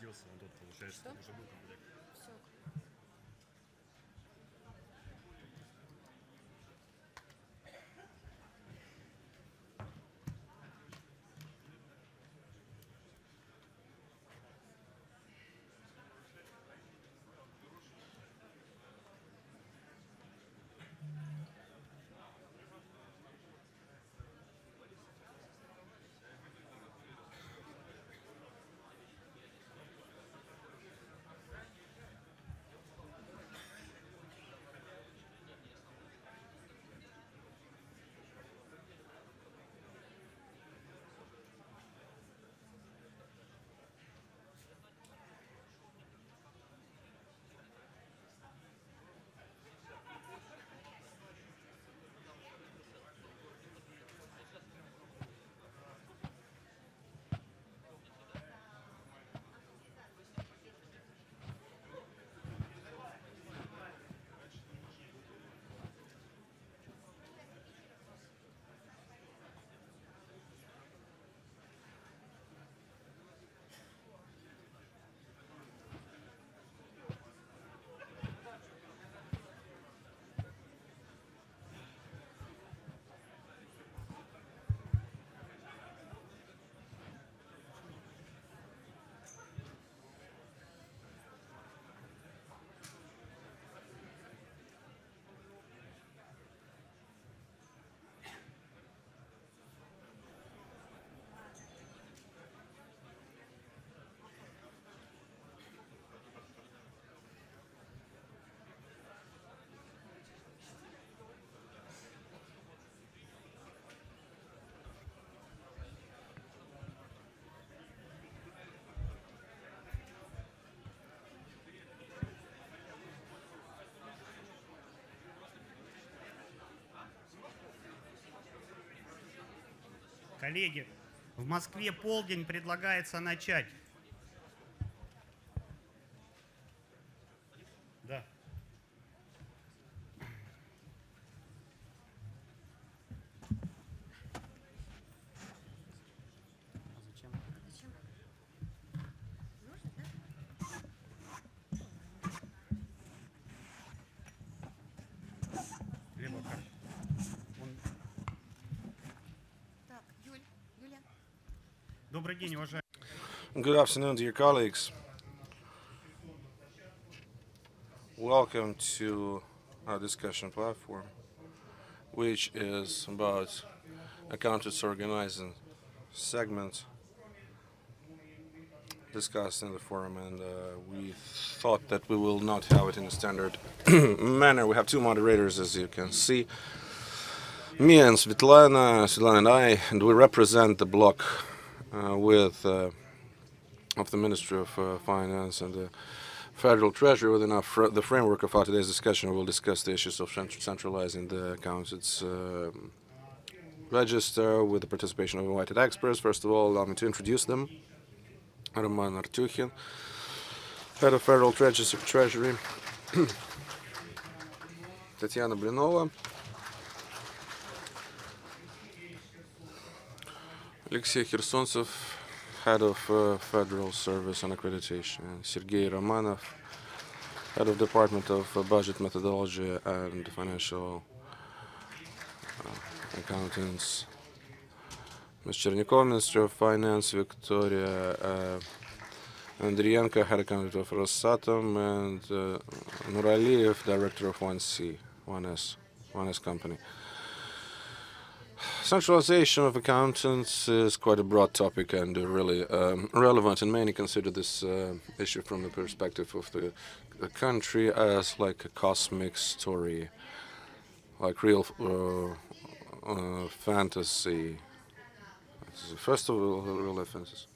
Что? Все. Коллеги, в Москве полдень, предлагается начать. Да. Зачем? Зачем? Нужно, да? Либо как? Так, Юля. Добрый день, уважаемые. Good afternoon, dear colleagues. Welcome to our discussion platform, which is about accountants organizing segments discussed in the forum, and we thought that we will not have it in a standard manner. We have two moderators, as you can see, me and Svetlana and I, and we represent the bloc of the Ministry of Finance and the Federal Treasury. Within the framework of our today's discussion, we will discuss the issues of centralizing the accountants register with the participation of invited experts. First of all, allow me to introduce them. Roman Artyukhin, Head of Federal Treasury. Tatiana Blinova. Alexey Khersontsev, Head of Federal Service and Accreditation. Sergei Romanov, Head of Department of Budget Methodology and Financial Accountants. Ms. Chernikov, Minister of Finance. Victoria Andrienko, Head Accountant of Rosatom. And Nuraliyev, Director of 1S Company. Centralization of accountants is quite a broad topic and really relevant, and many consider this issue from the perspective of the country as like a cosmic story, like real fantasy. First of all, real fantasy.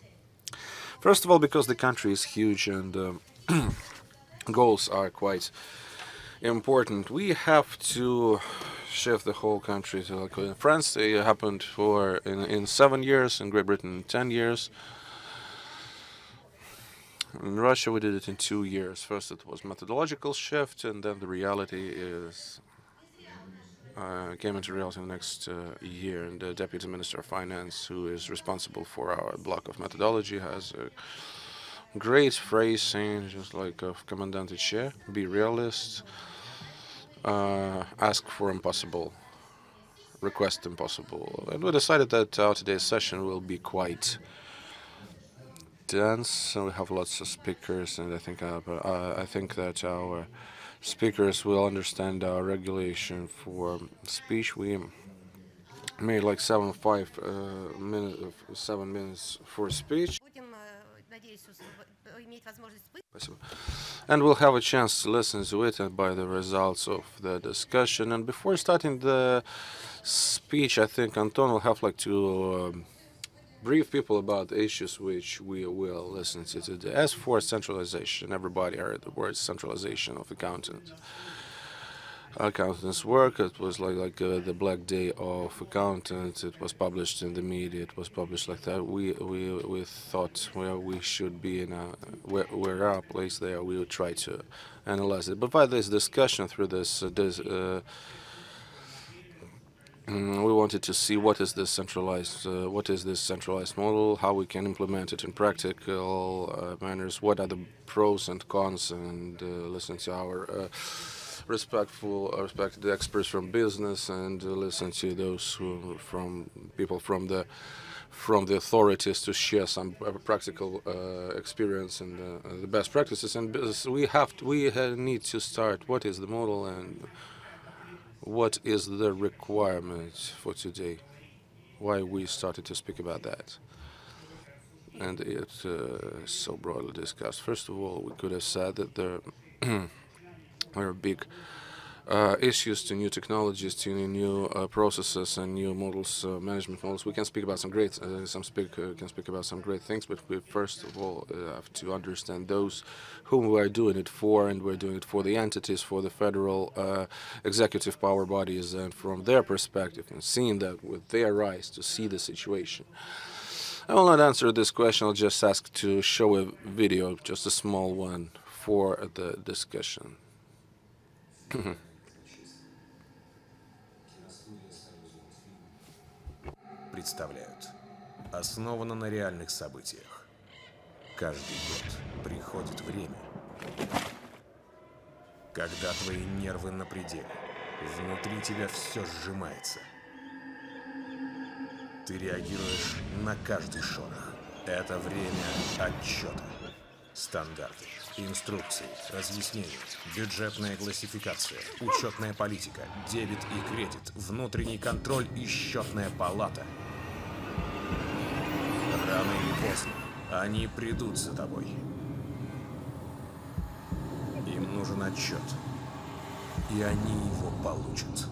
First of all, because the country is huge and goals are quite important. We have to shift the whole country to, like in France, it happened in 7 years, in Great Britain in 10 years. In Russia, we did it in 2 years. First, it was methodological shift, and then the reality is came into reality in the next year. And the Deputy Minister of Finance, who is responsible for our block of methodology, has great phrasing, just like of Commandant Che, be realist, ask for impossible, request impossible. And we decided that our today's session will be quite dense. So we have lots of speakers, and I think that our speakers will understand our regulation for speech. We made like 7 minutes for speech. Будем, надеюсь, иметь возможность Спасибо. And we'll have a chance to listen to it and by the results of the discussion. And before starting the speech, I think Anton will have like to brief people about the issues which we will listen to today. As for centralization, everybody heard the word centralization of accountants' work. It was like the Black Day of accountants. It was published in the media. It was published like that. We thought, well, we should be in where our place there. We would try to analyze it. But by this discussion, through we wanted to see what is this centralized model, how we can implement it in practical manners, what are the pros and cons, and listen to our respected experts from business, and listen to those from people from the authorities to share some practical experience and the best practices. And we need to start. What is the model and what is the requirement for today? Why we started to speak about that? And it's so broadly discussed. First of all, we could have said that there are big issues to new technologies, to new processes and new models, management models. We can speak about some great, can speak about some great things, but we first of all have to understand those whom we are doing it for, and we're doing it for the entities, for the federal executive power bodies, and from their perspective, and seeing that with their eyes to see the situation. I will not answer this question. I'll just ask to show a video, just a small one, for the discussion. Представляют. Основано на реальных событиях. Каждый год приходит время, когда твои нервы на пределе. Внутри тебя все сжимается. Ты реагируешь на каждый шорох. Это время отчета. Стандарты, инструкции, разъяснения, бюджетная классификация, учетная политика, дебет и кредит, внутренний контроль и счетная палата. Рано или поздно они придут за тобой. Им нужен отчет, и они его получат.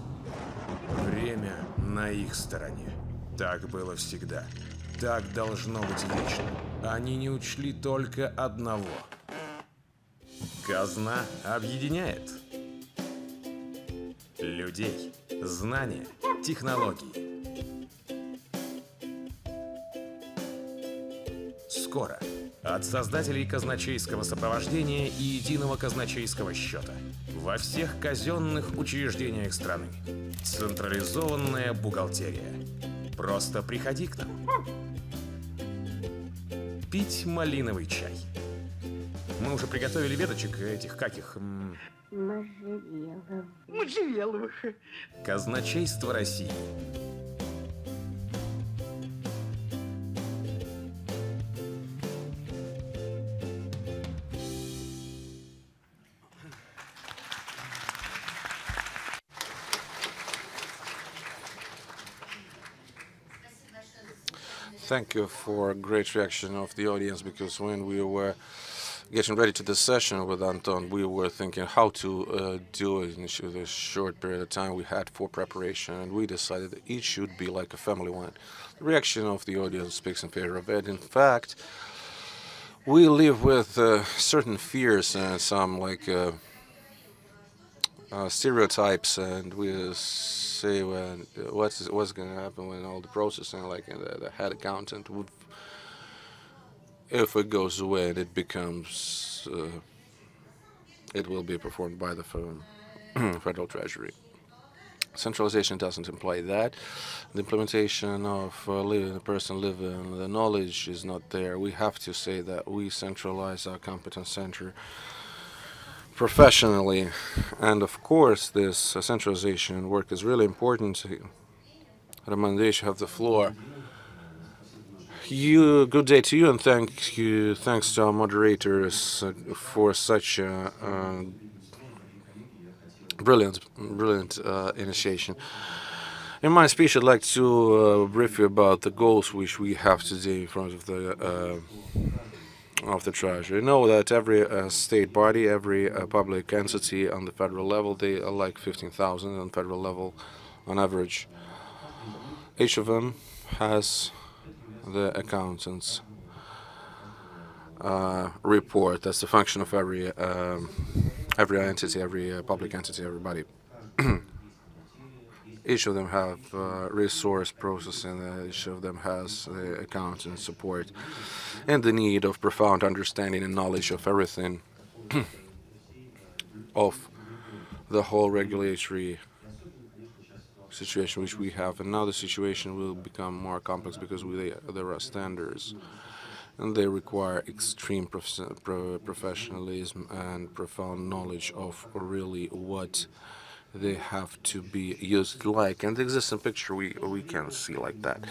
Время на их стороне. Так было всегда. Так должно быть вечно. Они не учли только одного. Казна объединяет людей, знания, технологии. Скоро от создателей казначейского сопровождения и единого казначейского счета во всех казенных учреждениях страны. Централизованная бухгалтерия. Просто приходи к нам. Пить малиновый чай. Мы уже приготовили веточек этих каких... Можжевеловых. Казначейство России. Thank you for a great reaction of the audience, because when we were getting ready to this session with Anton, we were thinking how to do it in this short period of time we had for preparation, and we decided that it should be like a family one. The reaction of the audience speaks in favor of it. In fact, we live with certain fears and some stereotypes, and we say when what's going to happen when all the processing, like the head accountant, would, if it goes away and it becomes, it will be performed by the Federal Treasury. Centralization doesn't imply that. The implementation of the person living, the knowledge is not there. We have to say that we centralize our competence center professionally. And of course, this centralization work is really important. Ramandesh, you have the floor. Good day to you, and thanks to our moderators for such a brilliant initiation. In my speech, I'd like to brief you about the goals which we have today in front of the Treasury. You know that every state body, every public entity on the federal level, they are like 15,000 on federal level on average. Each of them has the accountant's report. That's the function of every entity, every public entity, everybody. Each of them have resource processing. Each of them has the accountant support and the need of profound understanding and knowledge of everything of the whole regulatory situation which we have. And now the situation will become more complex because there are standards, and they require extreme professionalism and profound knowledge of really what they have to be used like. And the existing picture we can see like that.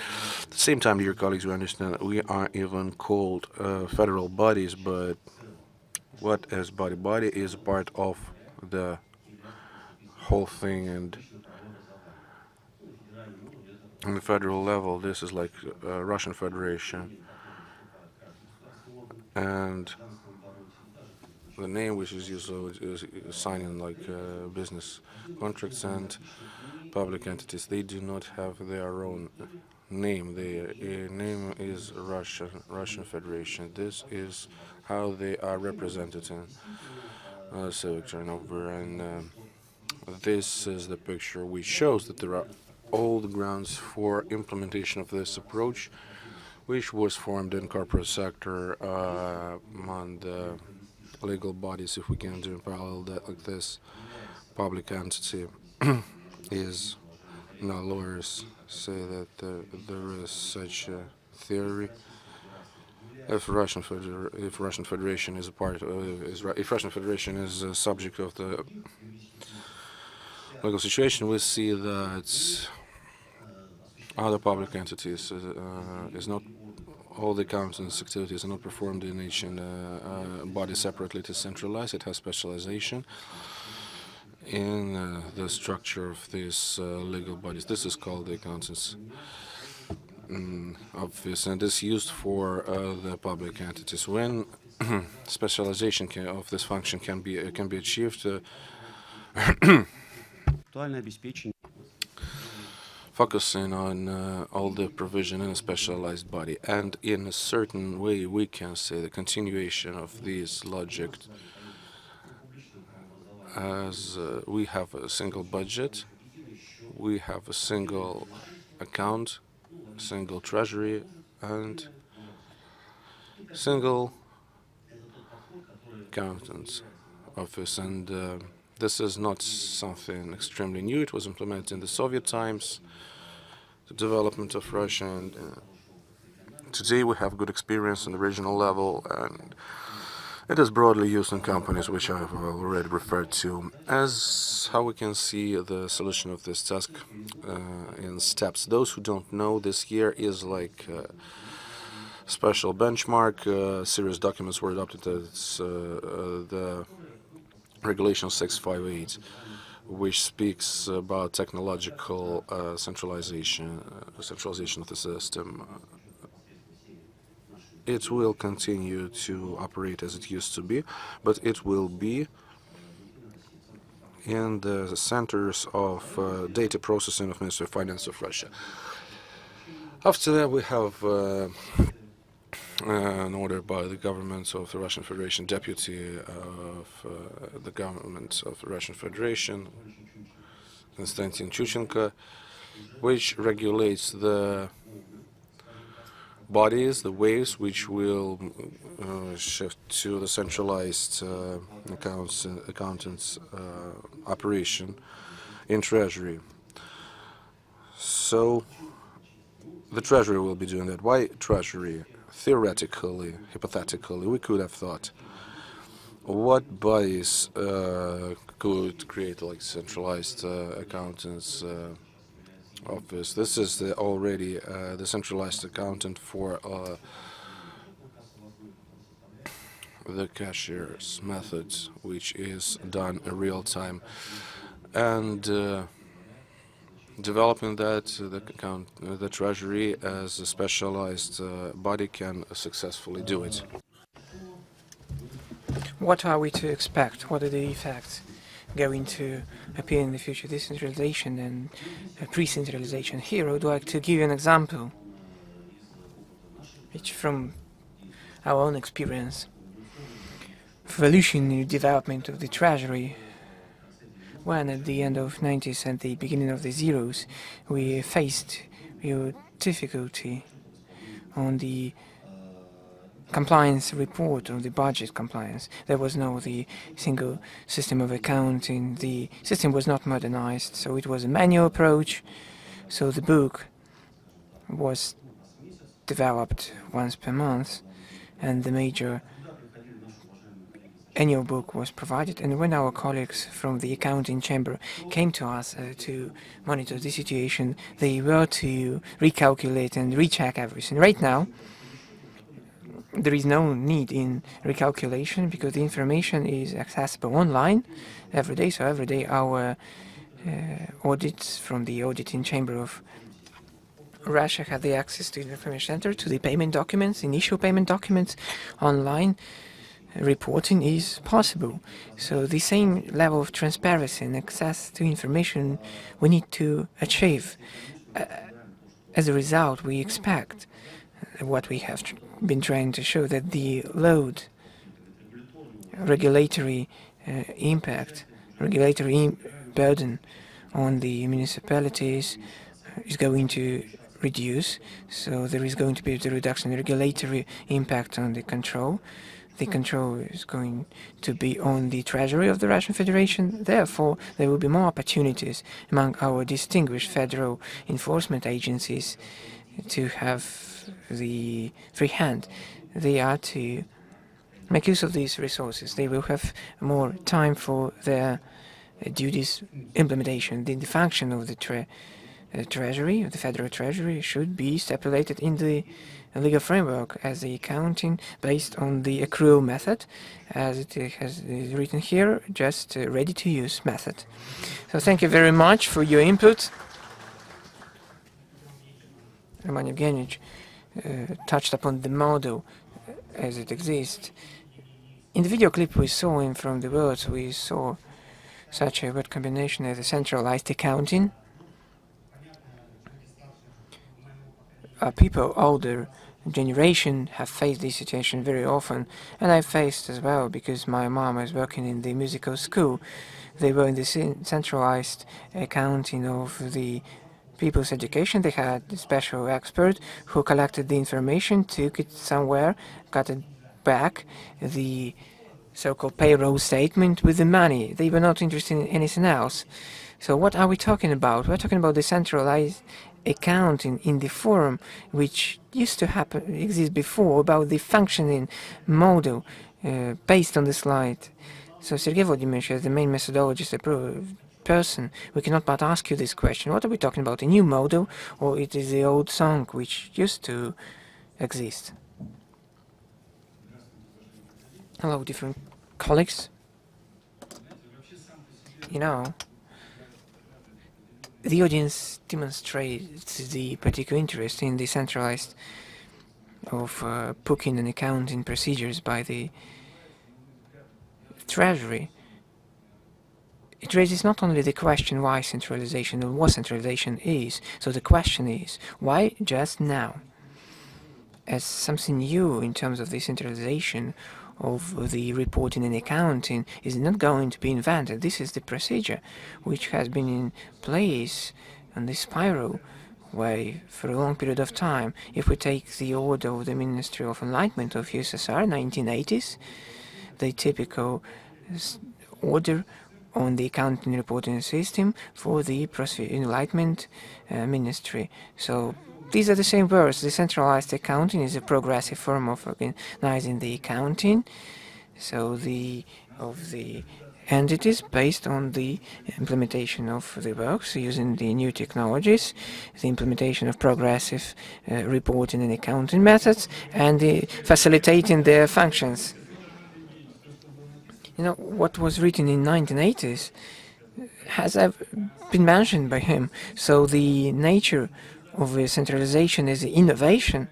At the same time, dear colleagues, we understand that we are even called federal bodies, but what is body? Body is part of the whole thing, and on the federal level, this is like Russian Federation, and the name which is used is signing like business contracts, and public entities, they do not have their own name. Their name is Russian Federation. This is how they are represented in civic turnover, and this is the picture which shows that there are all the grounds for implementation of this approach, which was formed in corporate sector among the legal bodies. If we can do in parallel that like this, public entity is, now lawyers say that there is such a theory. If Russian Federation is a part, if Russian Federation is a subject of the legal situation, we see that other public entities is not, all the accountants' activities are not performed in each body separately. It is centralized. It has specialization in the structure of these legal bodies. This is called the accountants' office, and is used for the public entities. When specialization of this function can be achieved, focusing on all the provision in a specialized body, and in a certain way we can say the continuation of this logic, as we have a single budget, we have a single account, single treasury, and single accountant's office. And this is not something extremely new. It was implemented in the Soviet times, the development of Russia, and today we have good experience on the regional level, and it is broadly used in companies which I have already referred to. As how we can see the solution of this task in steps. Those who don't know, this year is like a special benchmark. Serious documents were adopted. It's the Regulation 658, which speaks about technological centralization of the system. It will continue to operate as it used to be, but it will be in the centers of data processing of Ministry of Finance of Russia. After that, we have an order by the government of the Russian Federation, deputy of the government of the Russian Federation, Konstantin Chuchenko, which regulates the bodies, the ways which will shift to the centralized accountants operation in Treasury. So the Treasury will be doing that. Why Treasury? Theoretically, hypothetically, we could have thought, what bodies could create like centralized accountants office? This is already the centralized accountant for the cashier's methods, which is done in real time, and developing that, the Treasury as a specialized body can successfully do it. What are we to expect? What are the effects going to appear in the future? Decentralization and pre-centralization. Here I would like to give you an example, which from our own experience. Evolutionary development of the Treasury, when at the end of 90s and the beginning of the zeros we faced real difficulty on the compliance report, on the budget compliance. There was no the single system of accounting. The system was not modernized, so it was a manual approach. So the book was developed once per month, and the major annual book was provided. And when our colleagues from the accounting chamber came to us to monitor the situation, they were to recalculate and recheck everything. Right now, there is no need in recalculation because the information is accessible online every day. So every day our audits from the auditing chamber of Russia have the access to the information center, to the payment documents, initial payment documents. Online reporting is possible. So the same level of transparency and access to information we need to achieve. As a result, we expect what we have been trying to show, that the load, regulatory impact, regulatory burden on the municipalities is going to reduce. So there is going to be the reduction in regulatory impact on the control. The control is going to be on the Treasury of the Russian Federation. Therefore, there will be more opportunities among our distinguished federal enforcement agencies to have the free hand. They are to make use of these resources. They will have more time for their duties implementation. The function of the Treasury, of the Federal Treasury, should be stipulated in the legal framework as the accounting based on the accrual method, as it is written here, just ready-to-use method. So thank you very much for your input. Roman Evgenievich touched upon the model as it exists. In the video clip we saw him from the words, we saw such a word combination as a centralized accounting. People older generation have faced this situation very often, and I faced as well because my mom was working in the musical school. They were in the centralized accounting of the people's education. They had a special expert who collected the information, took it somewhere, got it back, the so-called payroll statement with the money. They were not interested in anything else. So what are we talking about? We're talking about the centralized accounting in the form which used to exist before, about the functioning model based on the slide. So Sergei Vladimirovich, as the main methodologist person, we cannot but ask you this question. What are we talking about? A new model, or it is the old song which used to exist? Hello, different colleagues. You know, the audience demonstrates the particular interest in the centralized of booking and accounting procedures by the Treasury. It raises not only the question why centralization or what centralization is. So the question is, why just now? As something new in terms of the centralization of the reporting and accounting is not going to be invented. This is the procedure which has been in place on the spiral way for a long period of time. If we take the order of the Ministry of Enlightenment of USSR, 1980s, the typical order on the accounting reporting system for the Enlightenment Ministry. So these are the same words. Decentralized accounting is a progressive form of organizing the accounting. So of the entities based on the implementation of the works using the new technologies, the implementation of progressive reporting and accounting methods, and facilitating their functions. You know, what was written in 1980s has been mentioned by him. So the nature of the centralization is the innovation.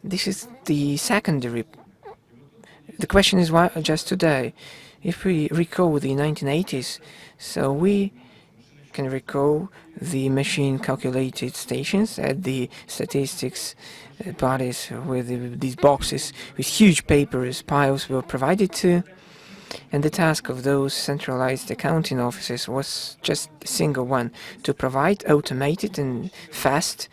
This is the secondary. The question is why just today? If we recall the 1980s, so we can recall the machine calculated stations at the statistics bodies with these boxes with huge papers piles were provided to. And the task of those centralized accounting offices was just a single one, to provide automated and fast,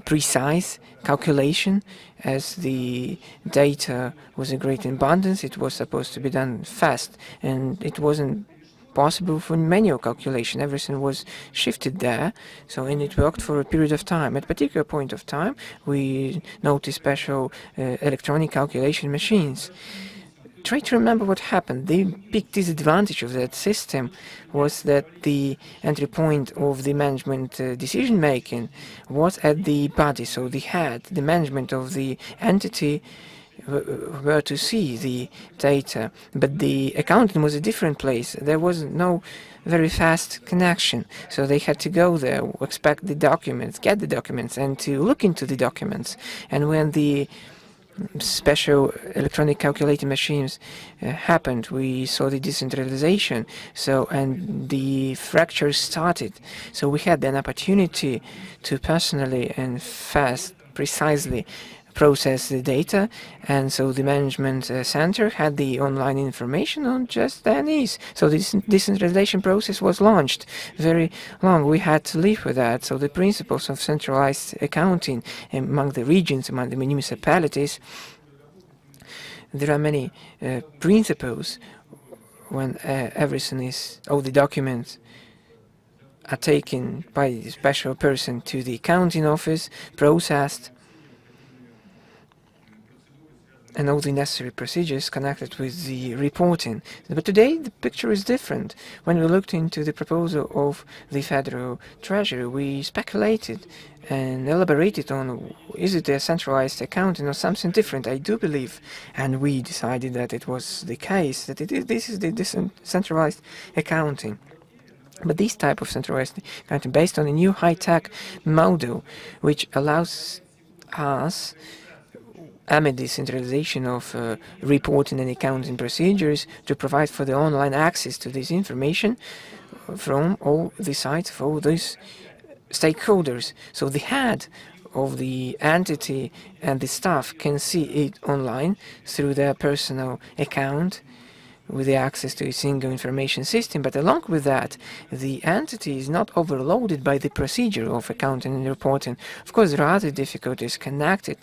precise calculation. As the data was a great abundance, it was supposed to be done fast, and it wasn't possible for manual calculation. Everything was shifted there, so and it worked for a period of time. At a particular point of time, we noticed special electronic calculation machines. Try to remember what happened. The big disadvantage of that system was that the entry point of the management decision-making was at the body, so the head, the management of the entity were to see the data, but the accounting was a different place. There was no very fast connection, so they had to go there, expect the documents, get the documents, and to look into the documents. And when the special electronic calculating machines happened, we saw the decentralization, so and the fractures started. So we had an opportunity to personally and fast, precisely process the data, and so the management center had the online information on just their needs. So this decentralization process was launched very long. We had to live with that. So the principles of centralized accounting among the regions, among the municipalities, there are many principles when everything is, all the documents are taken by a special person to the accounting office, processed, and all the necessary procedures connected with the reporting. But today the picture is different. When we looked into the proposal of the Federal Treasury, we speculated and elaborated on, is it a centralized accounting or something different? I do believe, and we decided that it was the case, that this is the decentralized accounting. But this type of centralized accounting based on a new high-tech model, which allows us, amid the centralization of reporting and accounting procedures, to provide for the online access to this information from all the sites of all these stakeholders. So the head of the entity and the staff can see it online through their personal account with the access to a single information system. But along with that, the entity is not overloaded by the procedure of accounting and reporting. Of course, there are other difficulties connected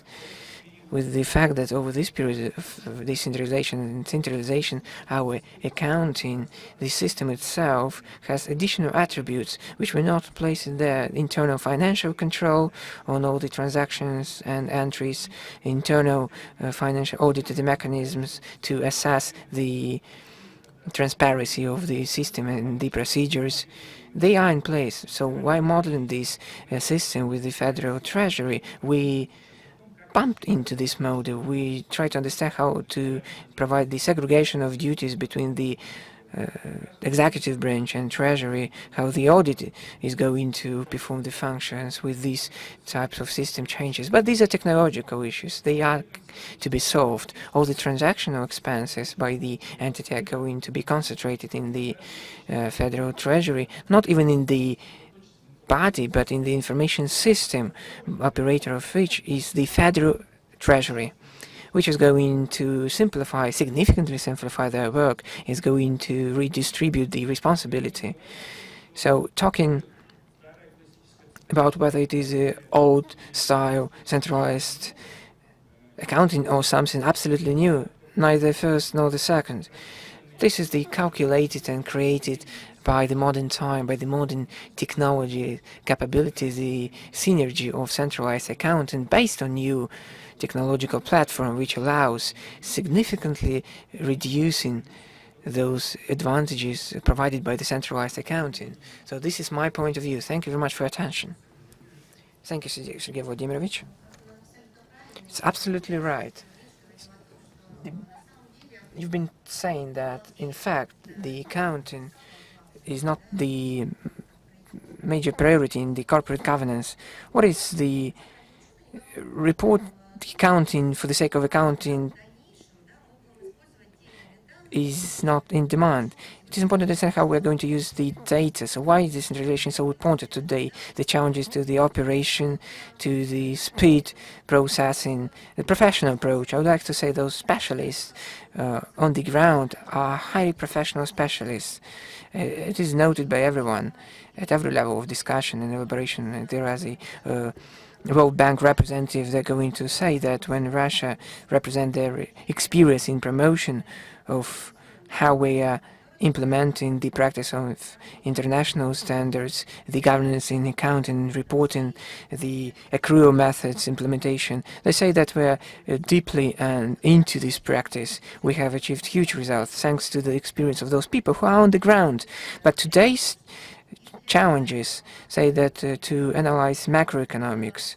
with the fact that over this period of decentralization and centralization, our accounting, the system itself, has additional attributes which were not placed in there: internal financial control on all the transactions and entries, internal financial audited mechanisms to assess the transparency of the system and the procedures. They are in place. So while modeling this system with the Federal Treasury, we bumped into this model. We try to understand how to provide the segregation of duties between the executive branch and treasury, how the audit is going to perform the functions with these types of system changes. But these are technological issues. They are to be solved. All the transactional expenses by the entity are going to be concentrated in the Federal Treasury, not even in the body, but in the information system, operator of which is the Federal Treasury, which is going to significantly simplify their work, is going to redistribute the responsibility. So talking about whether it is an old-style centralized accounting or something absolutely new, neither first nor the second. This is the calculated and created by the modern time, by the modern technology capabilities, the synergy of centralized accounting based on new technological platform, which allows significantly reducing those advantages provided by the centralized accounting. So this is my point of view. Thank you very much for your attention. Thank you, Sergey Vladimirovich. It's absolutely right. You've been saying that, in fact, the accounting is not the major priority in the corporate governance. What is the report accounting for the sake of accounting is not in demand? It is important to understand how we're going to use the data. So why is decentralization so important today? The challenges to the operation, to the speed processing, the professional approach. I would like to say those specialists on the ground are highly professional specialists. It is noted by everyone at every level of discussion and elaboration. There is a World Bank representative. They're going to say that when Russia represent their experience in promotion of how we are implementing the practice of international standards, the governance in accounting, reporting, the accrual methods implementation. They say that we're deeply into this practice. We have achieved huge results thanks to the experience of those people who are on the ground. But today's challenges say that to analyze macroeconomics,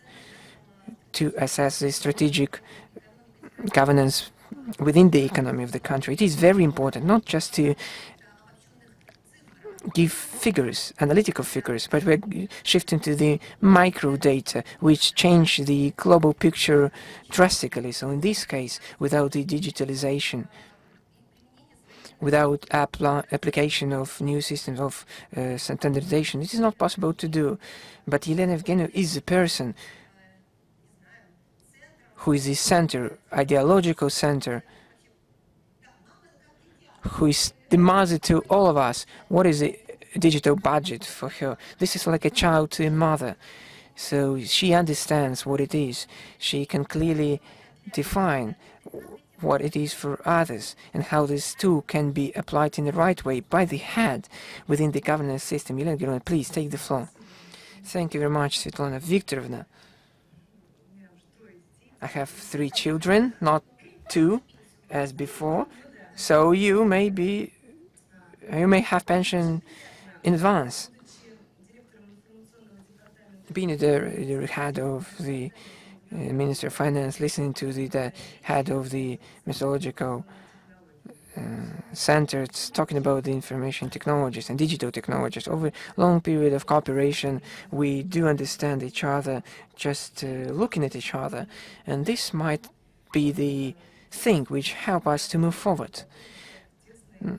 to assess the strategic governance within the economy of the country, it is very important not just to give figures, analytical figures, but we're shifting to the micro data, which change the global picture drastically. So in this case, without the digitalization, without application of new systems of standardization, it is not possible to do. But Elena Evgenieva is the person who is the center, ideological center, who is the mother to all of us. What is a digital budget for her? This is like a child to a mother. So she understands what it is. She can clearly define what it is for others and how this tool can be applied in the right way by the head within the governance system. Elena, please take the floor. Thank you very much, Svetlana Viktorovna. I have 3 children, not 2 as before. So you may have pension in advance. Being the head of the Minister of Finance, listening to the head of the methodological center, it's talking about the information technologies and digital technologies. Over a long period of cooperation, we do understand each other, just looking at each other, and this might be the thing which help us to move forward.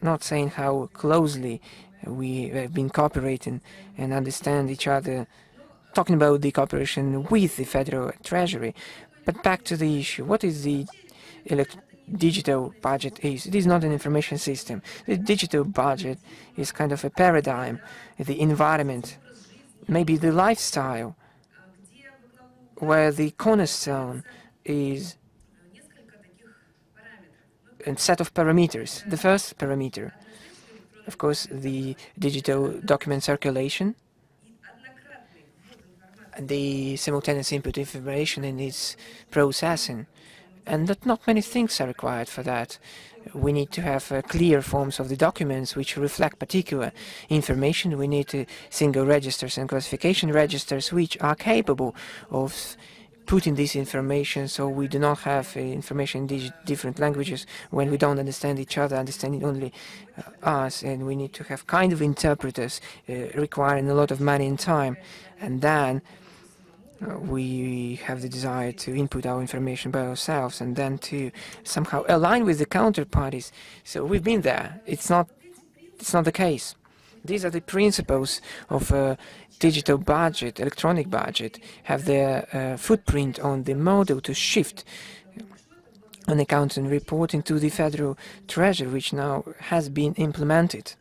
Not saying how closely we have been cooperating and understand each other, talking about the cooperation with the Federal Treasury, but back to the issue. What is the digital budget is? It is not an information system. The digital budget is kind of a paradigm, the environment, maybe the lifestyle, where the cornerstone is a set of parameters. The first parameter, of course, the digital document circulation, and the simultaneous input information in its processing. And that not many things are required for that. We need to have clear forms of the documents which reflect particular information. We need single registers and classification registers which are capable of putting this information, so we do not have information in different languages when we don't understand each other, understanding only us, and we need to have kind of interpreters requiring a lot of money and time. And then we have the desire to input our information by ourselves and then to somehow align with the counterparties. So we've been there. It's not the case. These are the principles of a digital budget, electronic budget, have their footprint on the model to shift an accounting reporting to the Federal Treasury, which now has been implemented.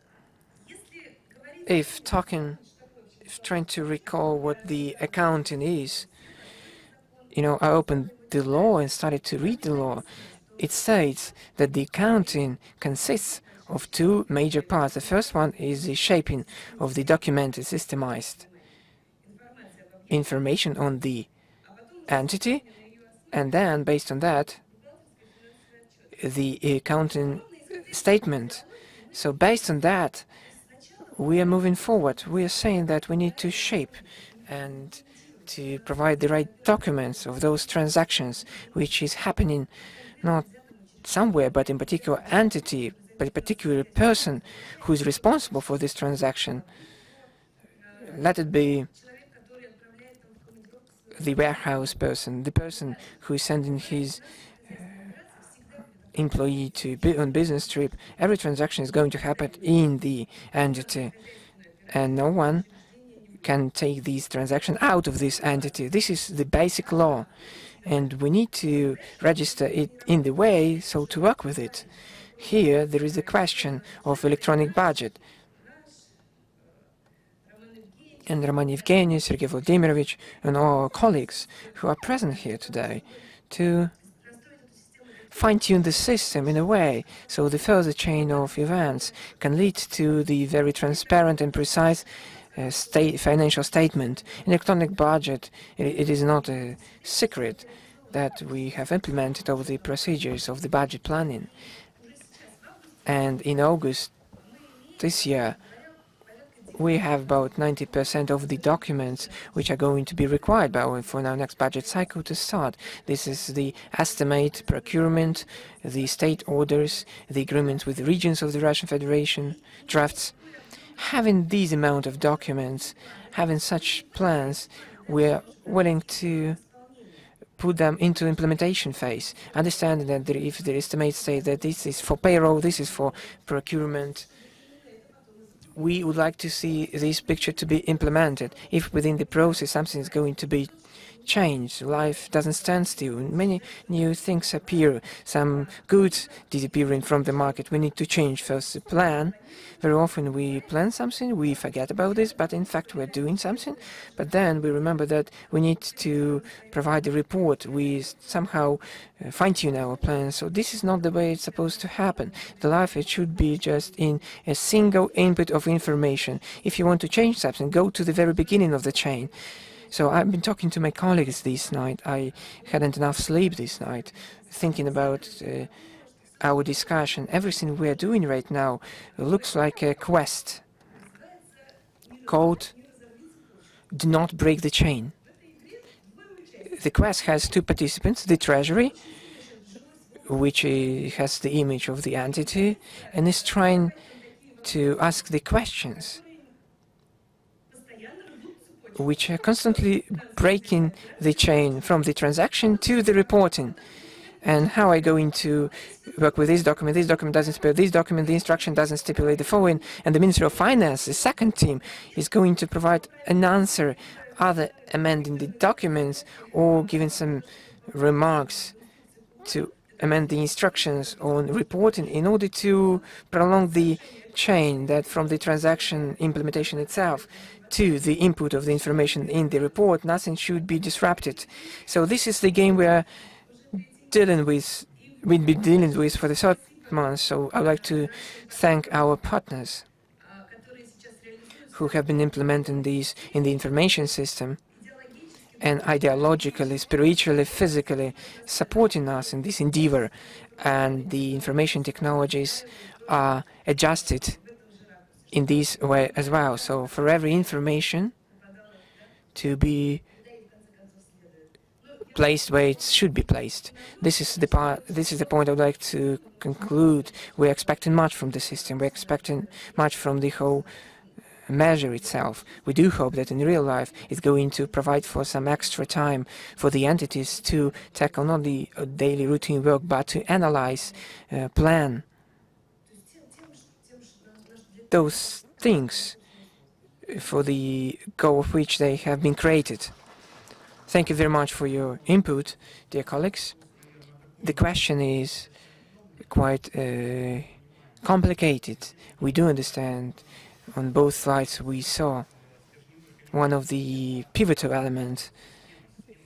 If trying to recall what the accounting is, I opened the law and started to read the law. It states that the accounting consists of two major parts. The first one is the shaping of the documented, systemized information on the entity, and then, based on that, the accounting statement. So based on that, we are moving forward. We are saying that we need to shape and to provide the right documents of those transactions, which is happening not somewhere, but in particular entity, but a particular person who is responsible for this transaction. Let it be the warehouse person, the person who is sending his employee to be on business trip. Every transaction is going to happen in the entity, and no one can take these transactions out of this entity. This is the basic law, and we need to register it in the way so to work with it. Here there is a question of electronic budget. And Roman Evgeny, Sergei Vladimirovich, and all our colleagues who are present here today to fine-tune the system in a way so the further chain of events can lead to the very transparent and precise financial statement. In electronic budget, it is not a secret that we have implemented all the procedures of the budget planning. And in August this year, we have about 90% of the documents which are going to be required for our next budget cycle to start. This is the estimate, procurement, the state orders, the agreements with the regions of the Russian Federation, drafts. Having these amount of documents, having such plans, we are willing to put them into implementation phase, understanding that if the estimates say that this is for payroll, this is for procurement, we would like to see this picture to be implemented. If within the process something is going to be changed, life doesn't stand still. Many new things appear, some goods disappearing from the market. We need to change first the plan. Very often we plan something, we forget about this, but in fact we're doing something. But then we remember that we need to provide a report. We somehow fine-tune our plans. So this is not the way it's supposed to happen. The life, it should be just in a single input of information. If you want to change something, go to the very beginning of the chain. So I've been talking to my colleagues this night. I hadn't enough sleep this night, thinking about our discussion. Everything we are doing right now looks like a quest called "Do Not Break the Chain." The quest has two participants: the Treasury, which has the image of the entity, and is trying to ask the questions which are constantly breaking the chain from the transaction to the reporting. And how are I going to work with this document? This document doesn't stipulate this document, the instruction doesn't stipulate the following, and the Ministry of Finance, the second team, is going to provide an answer, either amending the documents or giving some remarks to amend the instructions on reporting in order to prolong the chain that from the transaction implementation itself to the input of the information in the report, nothing should be disrupted. So this is the game we are dealing with, we'll be dealing with for the third month. So I'd like to thank our partners who have been implementing these in the information system and ideologically, spiritually, physically supporting us in this endeavor. And the information technologies are adjusted in this way as well. So for every information to be placed where it should be placed. This is the point I would like to conclude. We're expecting much from the system. We're expecting much from the whole measure itself. We do hope that in real life it's going to provide for some extra time for the entities to tackle not the daily routine work, but to analyze, plan those things for the goal of which they have been created. Thank you very much for your input, dear colleagues. The question is quite complicated. We do understand on both sides we saw one of the pivotal elements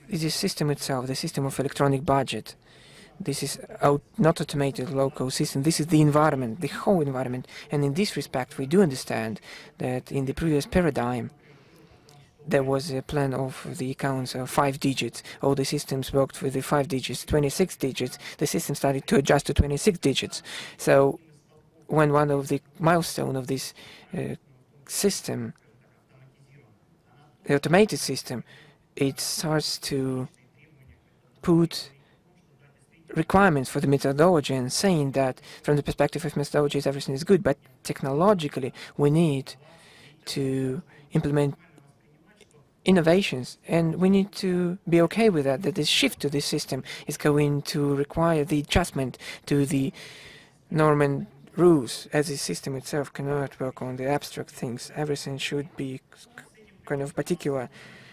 is the system itself, the system of electronic budget. This is not automated local system. This is the environment, the whole environment. And in this respect, we do understand that in the previous paradigm, there was a plan of the accounts of 5 digits. All the systems worked with the 5 digits, 26 digits. The system started to adjust to 26 digits. So when one of the milestone of this system, the automated system, it starts to put requirements for the methodology and saying that from the perspective of methodologies everything is good, but technologically we need to implement innovations, and we need to be okay with that, that this shift to this system is going to require the adjustment to the norm and rules, as the system itself cannot work on the abstract things. Everything should be kind of particular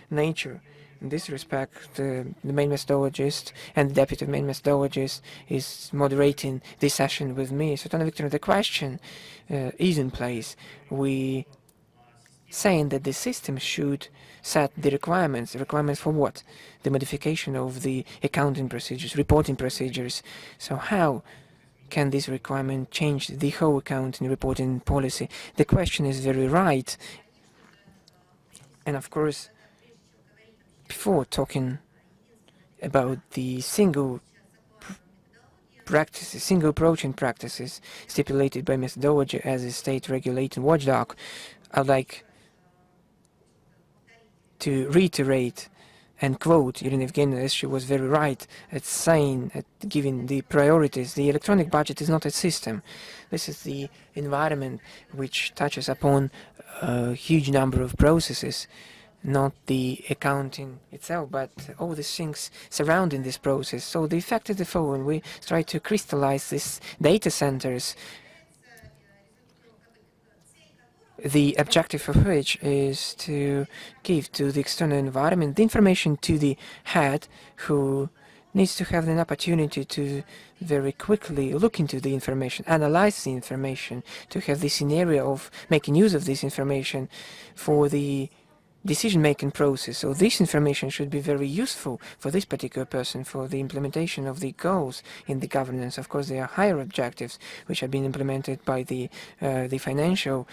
nature. In this respect, the main methodologist and the deputy main methodologist is moderating this session with me. So, Victor, the question is in place. We saying that the system should set the requirements. The requirements for what? The modification of the accounting procedures, reporting procedures. So how can this requirement change the whole accounting reporting policy? The question is very right. And of course, before talking about the single practices, single approach and practices stipulated by methodology as a state regulating watchdog, I'd like to reiterate and quote Irina Evgenievna, as she was very right at saying, at giving the priorities. The electronic budget is not a system. This is the environment which touches upon a huge number of processes, not the accounting itself, but all the things surrounding this process. So the effect is the following. We try to crystallize these data centers, the objective of which is to give to the external environment the information to the head, who needs to have an opportunity to very quickly look into the information, analyze the information, to have the scenario of making use of this information for the decision-making process. So this information should be very useful for this particular person for the implementation of the goals in the governance. Of course, there are higher objectives which have been implemented by the financial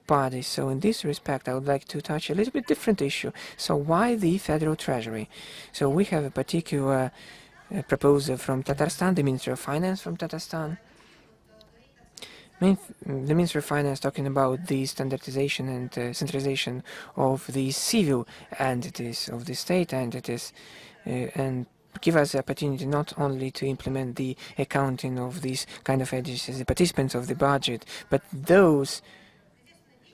bodies. So in this respect, I would like to touch a little bit different issue. So why the Federal Treasury? So we have a particular proposal from Tatarstan, the Ministry of Finance from Tatarstan. The Ministry of Finance talking about the standardization and centralization of the civil entities, of the state entities, and give us the opportunity not only to implement the accounting of these kind of entities as the participants of the budget, but those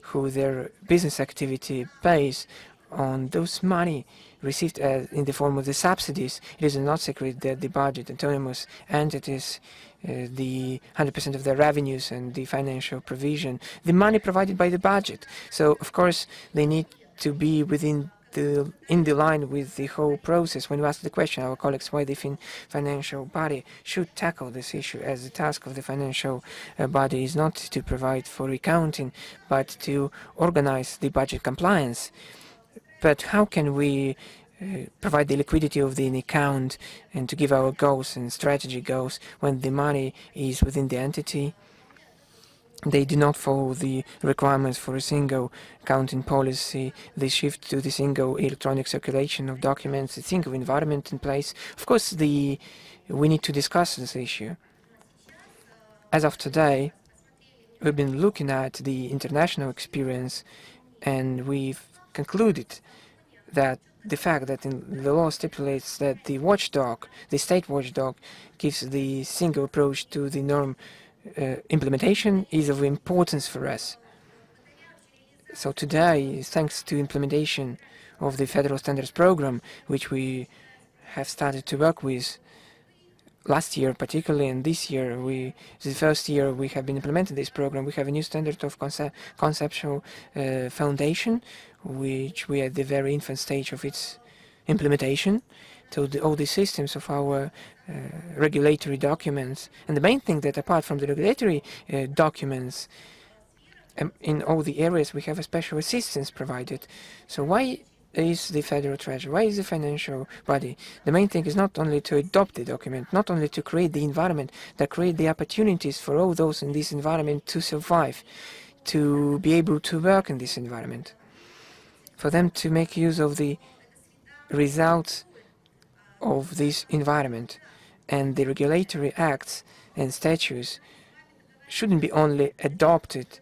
who their business activity pays on those money received in the form of the subsidies. It is not secret that the budget autonomous entities, the 100% of their revenues and the financial provision, the money provided by the budget. So of course they need to be within in the line with the whole process. When we ask the question, our colleagues, why the financial body should tackle this issue, as the task of the financial body is not to provide for accounting, but to organize the budget compliance. But how can we provide the liquidity of the account and to give our goals and strategy goals when the money is within the entity? They do not follow the requirements for a single accounting policy. They shift to the single electronic circulation of documents, a single environment in place. Of course, we need to discuss this issue. As of today, we've been looking at the international experience, and we've concluded that the fact that the law stipulates that the watchdog, the state watchdog, gives the single approach to the norm implementation is of importance for us. So today, thanks to implementation of the Federal Standards Program, which we have started to work with last year particularly, and this year, the first year we have been implementing this program, we have a new standard of conceptual foundation, which we are at the very infant stage of its implementation. So all the systems of our regulatory documents, and the main thing that apart from the regulatory documents, in all the areas we have a special assistance provided. So why is the Federal Treasury? Why is the financial body? The main thing is not only to adopt the document, not only to create the environment, that create the opportunities for all those in this environment to survive, to be able to work in this environment, for them to make use of the results of this environment. And the regulatory acts and statutes shouldn't be only adopted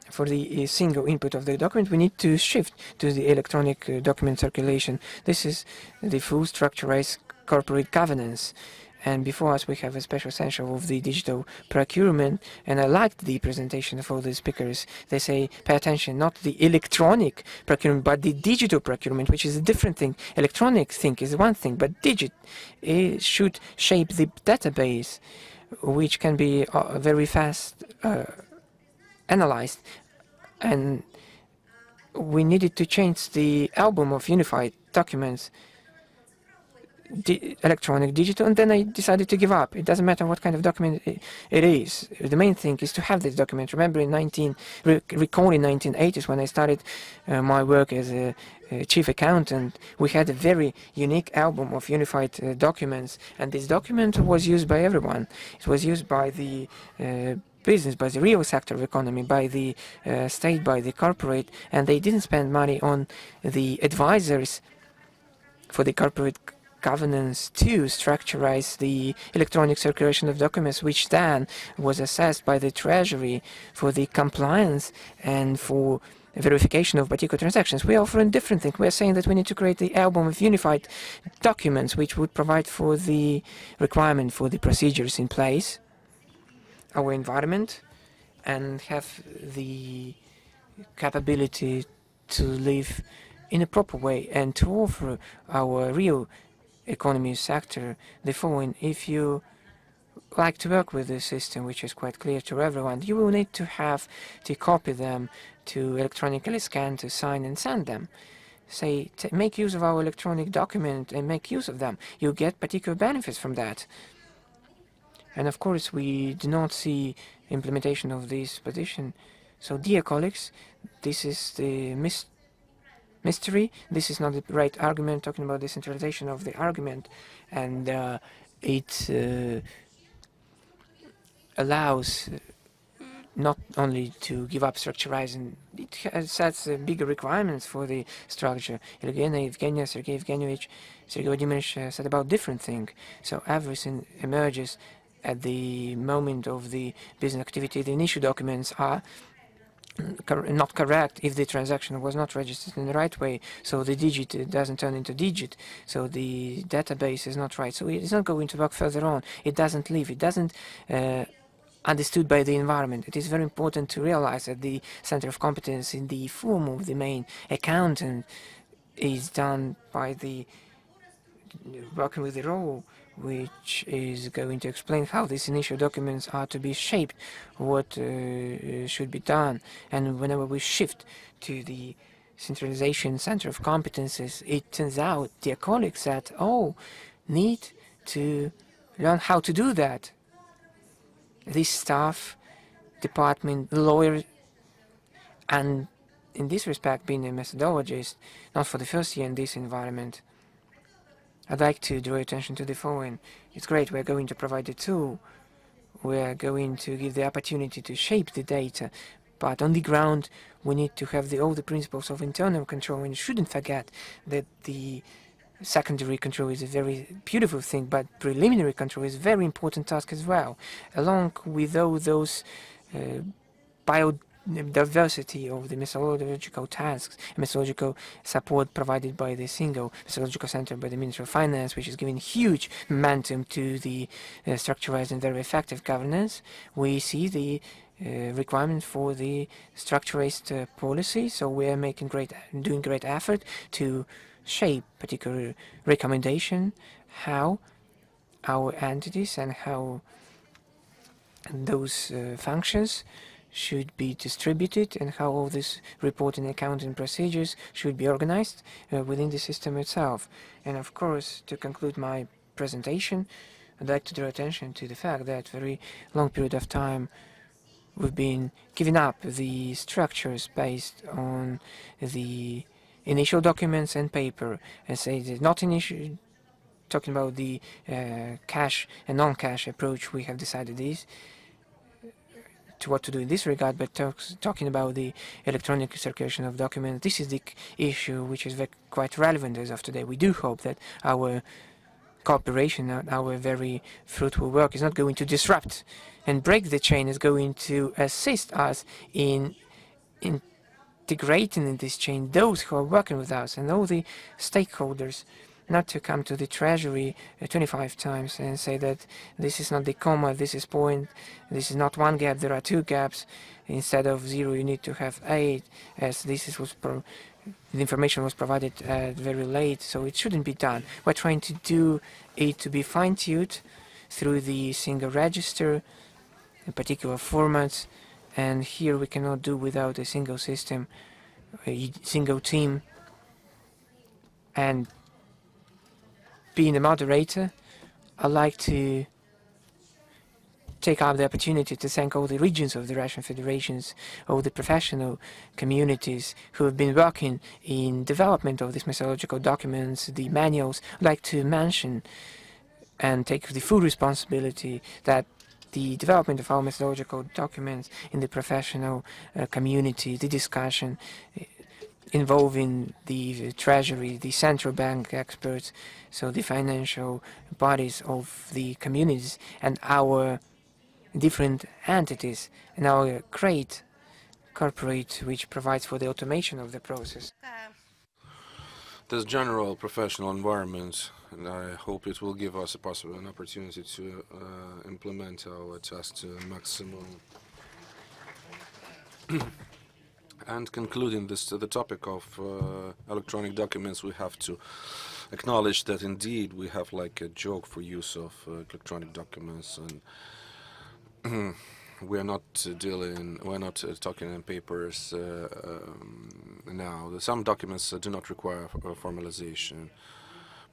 for the single input of the document. We need to shift to the electronic document circulation. This is the full structurized corporate governance. And before us, we have a special section of the digital procurement. And I liked the presentation of all the speakers. They say, pay attention, not the electronic procurement, but the digital procurement, which is a different thing. Electronic thing is one thing, but it should shape the database, which can be very fast analyzed. And we needed to change the album of unified documents, electronic, digital, and then I decided to give up. It doesn't matter what kind of document it is. The main thing is to have this document. Remember, recall in 1980s when I started my work as a chief accountant, we had a very unique album of unified documents, and this document was used by everyone. It was used by the business, by the real sector of economy, by the state, by the corporate, and they didn't spend money on the advisors for the corporate governance to structurize the electronic circulation of documents, which then was assessed by the Treasury for the compliance and for verification of particular transactions. We are offering different things. We are saying that we need to create the album of unified documents, which would provide for the requirement for the procedures in place, our environment, and have the capability to live in a proper way and to offer our real economy sector the following. If you like to work with this system, which is quite clear to everyone, you will need to have to copy them, to electronically scan, to sign and send them. Say, make use of our electronic document and make use of them. You get particular benefits from that. And of course, we do not see implementation of this position. So, dear colleagues, this is the mystery. This is not the right argument, talking about the centralization of the argument, and it allows not only to give up structurizing, it sets bigger requirements for the structure. Evgenia, Sergei Evgenievich, Sergei Vladimirovich said about different thing. So everything emerges at the moment of the business activity. The initial documents are not correct if the transaction was not registered in the right way, so the digit doesn't turn into digit, so the database is not right, so it is not going to work further on. It doesn't live, it doesn't understood by the environment. It is very important to realize that the center of competence in the form of the main accountant is done by the working with the role, which is going to explain how these initial documents are to be shaped, what should be done. And whenever we shift to the centralization center of competences, it turns out, dear colleagues, that need to learn how to do that. This staff, department, lawyer, and in this respect, being a methodologist, not for the first year in this environment, I'd like to draw attention to the following. It's great, we're going to provide a tool, we're going to give the opportunity to shape the data, but on the ground we need to have all the principles of internal control, and you shouldn't forget that the secondary control is a very beautiful thing, but preliminary control is a very important task as well, along with all those biodiversity of the methodological tasks, methodological support provided by the single methodological center by the Ministry of Finance, which is giving huge momentum to the structuralized and very effective governance. We see the requirement for the structuralized policy, so we are doing great effort to shape particular recommendation, how our entities and how those functions should be distributed, and how all this reporting, accounting procedures should be organized within the system itself. And of course, to conclude my presentation, I'd like to draw attention to the fact that for a very long period of time we've been giving up the structures based on the initial documents and paper, and say that not initial, talking about the cash and non-cash approach, we have decided this to what to do in this regard, but talking about the electronic circulation of documents, this is the issue which is quite relevant as of today. We do hope that our cooperation, our very fruitful work, is not going to disrupt and break the chain, is going to assist us in integrating in this chain those who are working with us and all the stakeholders, not to come to the Treasury 25 times and say that this is not the comma, this is point, this is not one gap, there are two gaps. Instead of 0, you need to have 8, as this the information was provided very late, so it shouldn't be done. We're trying to do it to be fine-tuned through the single register, in particular formats, and here we cannot do without a single system, a single team. And being a moderator, I'd like to take up the opportunity to thank all the regions of the Russian Federations, all the professional communities who have been working in development of these methodological documents, the manuals. I'd like to mention and take the full responsibility that the development of our methodological documents in the professional community, the discussion involving the Treasury, the central bank experts, so the financial bodies of the communities and our different entities, and our great corporate which provides for the automation of the process. This general professional environment, and I hope it will give us an opportunity to implement our task to maximum. And concluding the topic of electronic documents, we have to acknowledge that indeed we have like a joke for use of electronic documents, and we're not talking in papers now. Some documents do not require formalization,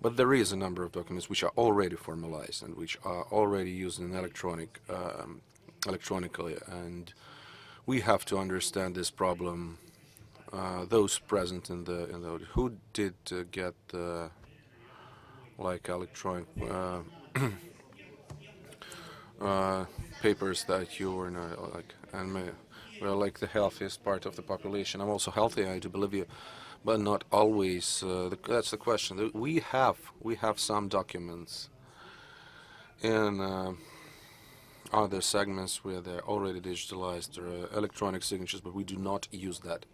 but there is a number of documents which are already formalized and which are already used in electronically, and we have to understand this problem. Those present in the who did get like electronic papers that you were like, and we're like the healthiest part of the population. I'm also healthy, I do believe you, but not always. That's the question. We have some documents in other segments where they're already digitalized or electronic signatures, but we do not use that.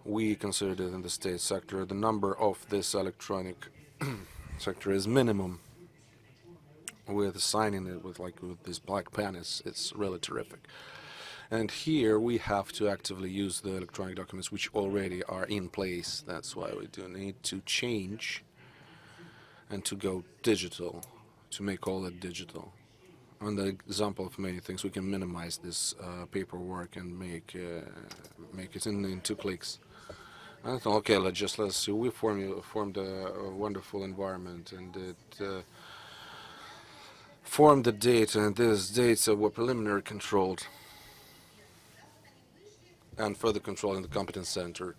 We consider that in the state sector, the number of this electronic sector is minimum. With signing it with this black pen, it's really terrific. And here we have to actively use the electronic documents which already are in place. That's why we do need to change and to go digital, to make all that digital. On the example of many things, we can minimize this paperwork and make it in 2 clicks. I thought, okay, let's see. We formed a wonderful environment, and it formed the data, and these data were preliminary controlled and further controlled in the competence center.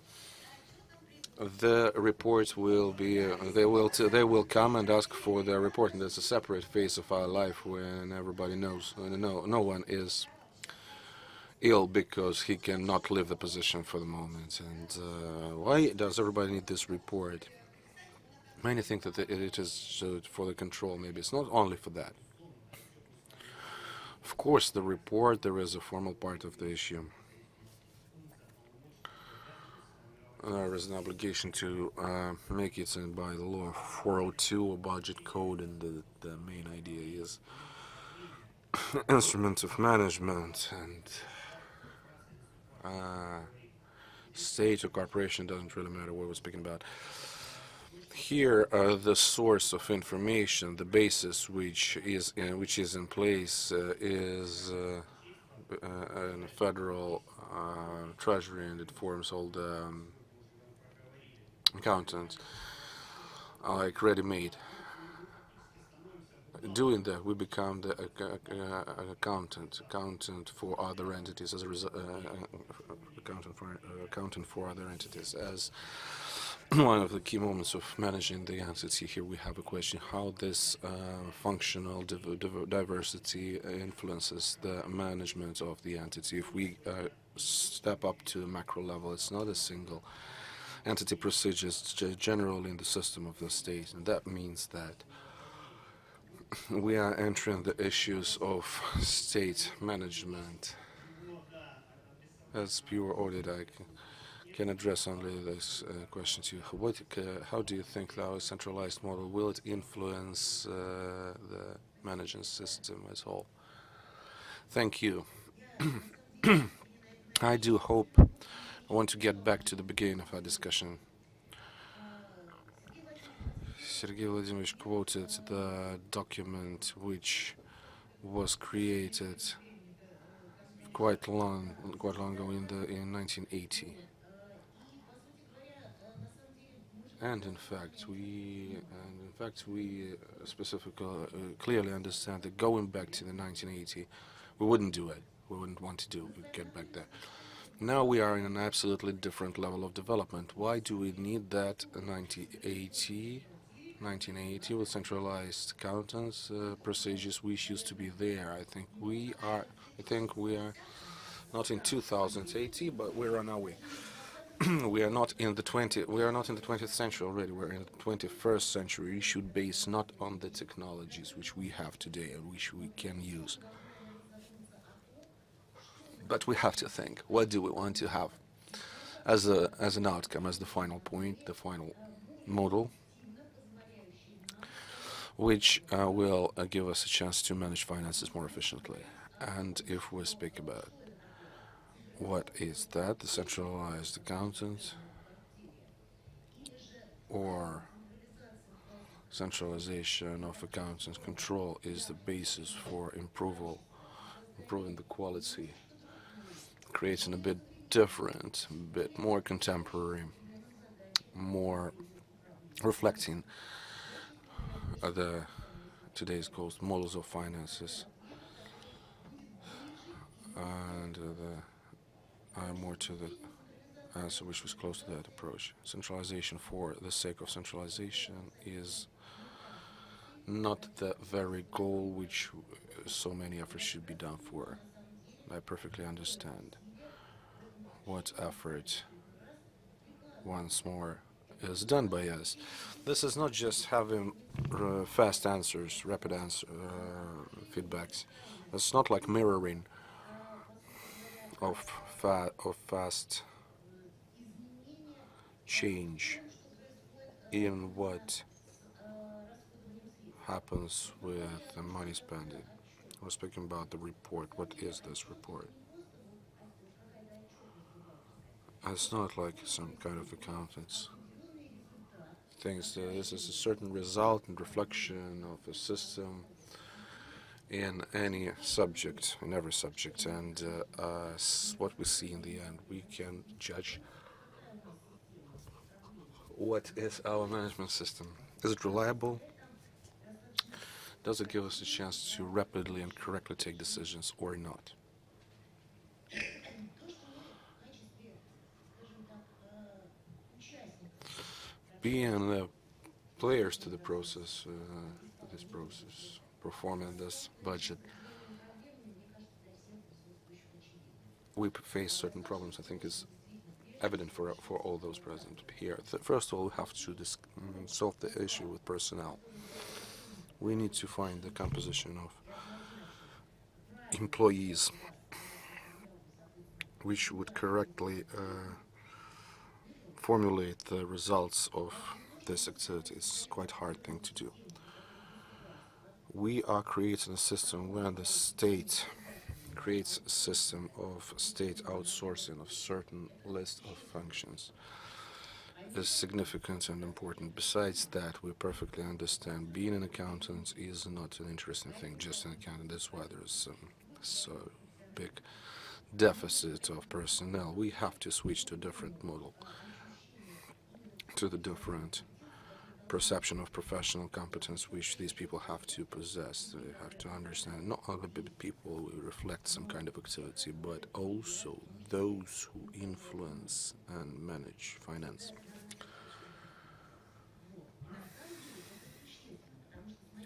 The reports will be they will come and ask for their report, and there's a separate phase of our life when everybody knows no one is ill because he cannot leave the position for the moment. And why does everybody need this report? Many think that it is for the control. Maybe it's not only for that. Of course, the report, there is a formal part of the issue. There is an obligation to make it by the law 402 or budget code, and the main idea is instruments of management, and state or corporation, doesn't really matter what we're speaking about. Here, the source of information, the basis which is in place is in the Federal Treasury, and it forms all the accountants, like ready-made. doing that, we become the accountant for other entities as a accountant for other entities. As one of the key moments of managing the entity here, we have a question how this functional diversity influences the management of the entity. If we step up to the macro level, it's not a single entity procedure, it's generally in the system of the state, and that means that we are entering the issues of state management. As pure audit, I can address only this question to you. How do you think our centralized model will it influence the management system as a whole? Thank you. I do hope. I want to get back to the beginning of our discussion. Sergei Vladimirovich quoted the document which was created quite long ago in 1980. And in fact, we specifically clearly understand that going back to the 1980, we wouldn't do it. We wouldn't want to get back there. Now we are in an absolutely different level of development. Why do we need that 1980 with centralized accountants procedures which used to be there? I think we are not in 2080, but we're on our way. We are not in the 20th century already. We're in the 21st century, issued based not on the technologies which we have today and which we can use. But we have to think, what do we want to have as an outcome, as the final point, the final model, which will give us a chance to manage finances more efficiently. And if we speak about what is that, the centralized accountant or centralization of accountants control is the basis for improving the quality, creating a bit different, a bit more contemporary, more reflecting the today's goals, models of finances, and more to the answer which was close to that approach. Centralization for the sake of centralization is not the very goal which so many efforts should be done for. I perfectly understand what effort once more is done by us. This is not just having fast answers, rapid feedbacks. It's not like mirroring of fast change in what happens with the money spending. We're speaking about the report. What is this report? It's not like some kind of accountants. Things this is a certain result and reflection of a system in any subject, in every subject, and what we see in the end, we can judge what is our management system. Is it reliable? Does it give us a chance to rapidly and correctly take decisions or not? Being players to the process, performing this budget, we face certain problems. I think is evident for all those present here. First of all, we have to solve the issue with personnel. We need to find the composition of employees which would correctly formulate the results of this activity. It's quite a hard thing to do. We are creating a system where the state creates a system of state outsourcing of certain list of functions. Is significant and important. Besides that, we perfectly understand being an accountant is not an interesting thing, just an accountant. That's why there's so big deficit of personnel. We have to switch to a different model, to the different perception of professional competence which these people have to possess. They have to understand not only the people who reflect some kind of activity, but also those who influence and manage finance.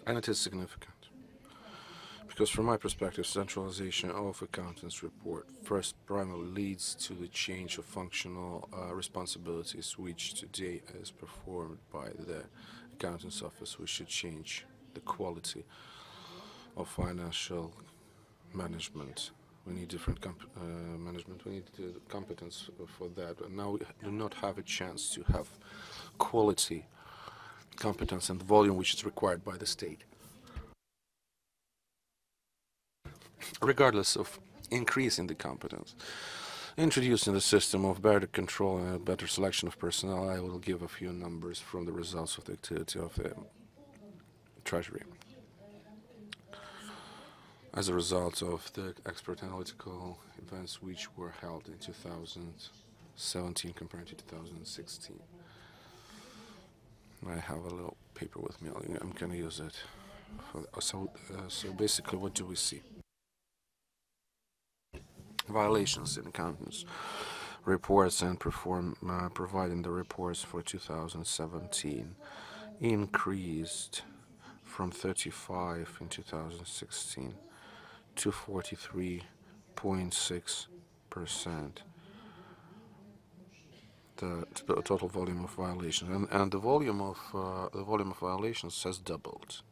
And it is significant. Because from my perspective, centralization of accountants' report first primarily leads to the change of functional responsibilities, which today is performed by the accountant's office. We should change the quality of financial management. We need different management. We need competence for that. And now we do not have a chance to have quality competence and the volume which is required by the state. Regardless of increasing the competence, introducing the system of better control and a better selection of personnel, I will give a few numbers from the results of the activity of the Treasury. As a result of the expert analytical events which were held in 2017 compared to 2016. I have a little paper with me. I'm going to use it. So basically, what do we see? Violations in accountants reports and providing the reports for 2017 increased from 35 in 2016 to 43.6%. The total volume of violations, and the volume of violations has doubled.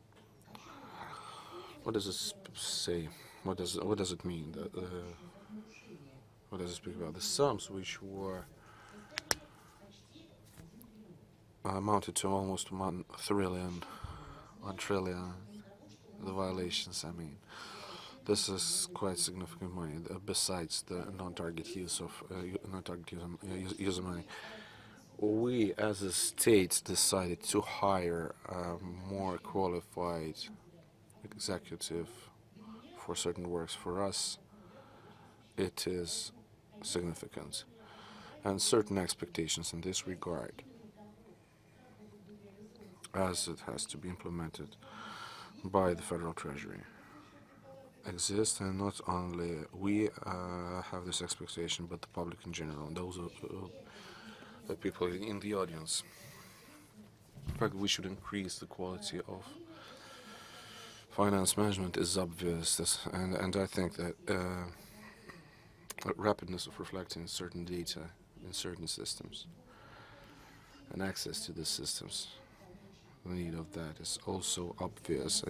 What does this say? What does it mean? What does it speak about? The sums which were amounted to almost 1 trillion, the violations, I mean. This is quite significant money, besides the non-target use of user money. We, as a state, decided to hire a more qualified executive for certain works. For us, it is significant, and certain expectations in this regard, as it has to be implemented by the Federal Treasury, exist, and not only we have this expectation, but the public in general, and those are the people in the audience. In fact, we should increase the quality of finance management is obvious, and I think that rapidness of reflecting certain data in certain systems and access to the systems, the need of that is also obvious.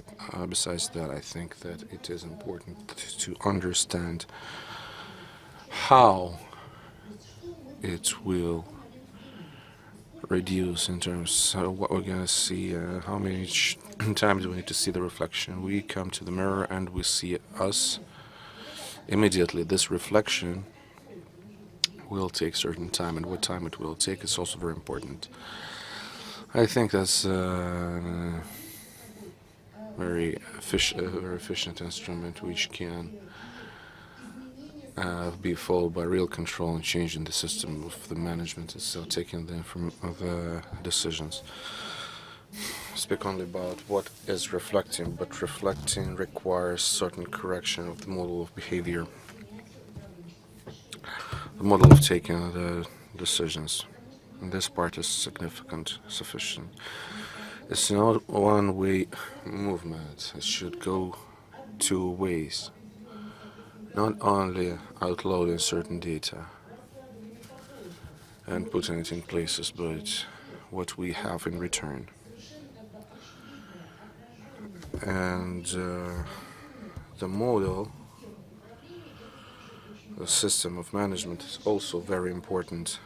Besides that, I think that it is important to understand how it will reduce in terms of what we're going to see, how many times do we need to see the reflection. We come to the mirror and we see us immediately. This reflection will take certain time, and what time it will take is also very important. I think that's a very efficient instrument which can be followed by real control and change in the system of the management itself, taking the decisions. Speak only about what is reflecting, but reflecting requires certain correction of the model of behavior, the model of taking the decisions. And this part is significant, sufficient. It's not a one-way movement. It should go two ways. Not only outloading certain data and putting it in places, but what we have in return. And the model, the system of management is also very important.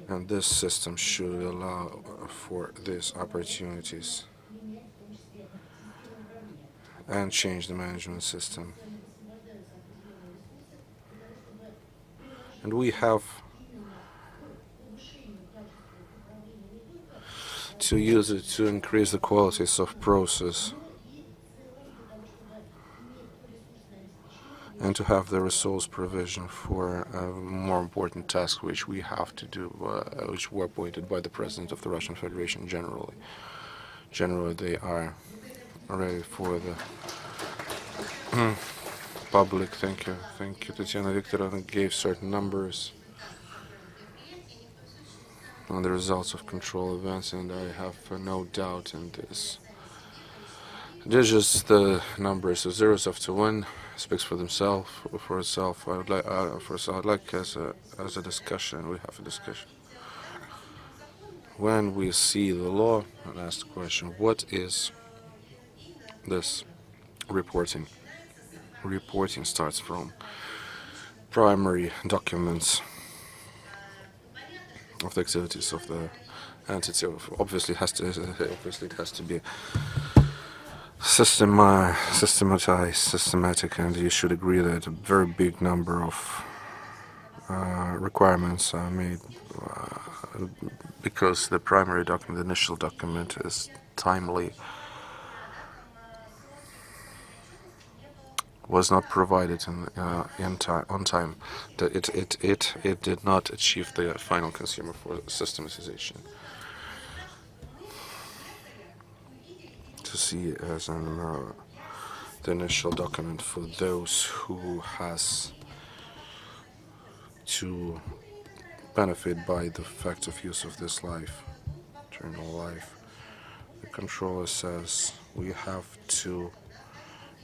And this system should allow for these opportunities and change the management system. And we have to use it to increase the qualities of process and to have the resource provision for a more important task which we have to do, which were appointed by the President of the Russian Federation generally. Generally, they are ready for the public. Thank you. Thank you. Tatiana Viktorovna gave certain numbers on the results of control events, and I have no doubt in this. They're just the numbers of zeros up to 1 speaks for themselves. For itself, I would like as a discussion. We have a discussion. When we see the law, and ask the question: what is this reporting? Reporting starts from primary documents of the activities of the entity. Obviously, it has to be systematized, systematic, and you should agree that a very big number of requirements are made because the primary document, the initial document, is timely. Was not provided on time. That it did not achieve the final consumer for systematization. To see as the initial document for those who has to benefit by the fact of use of this life, eternal life. The controller says we have to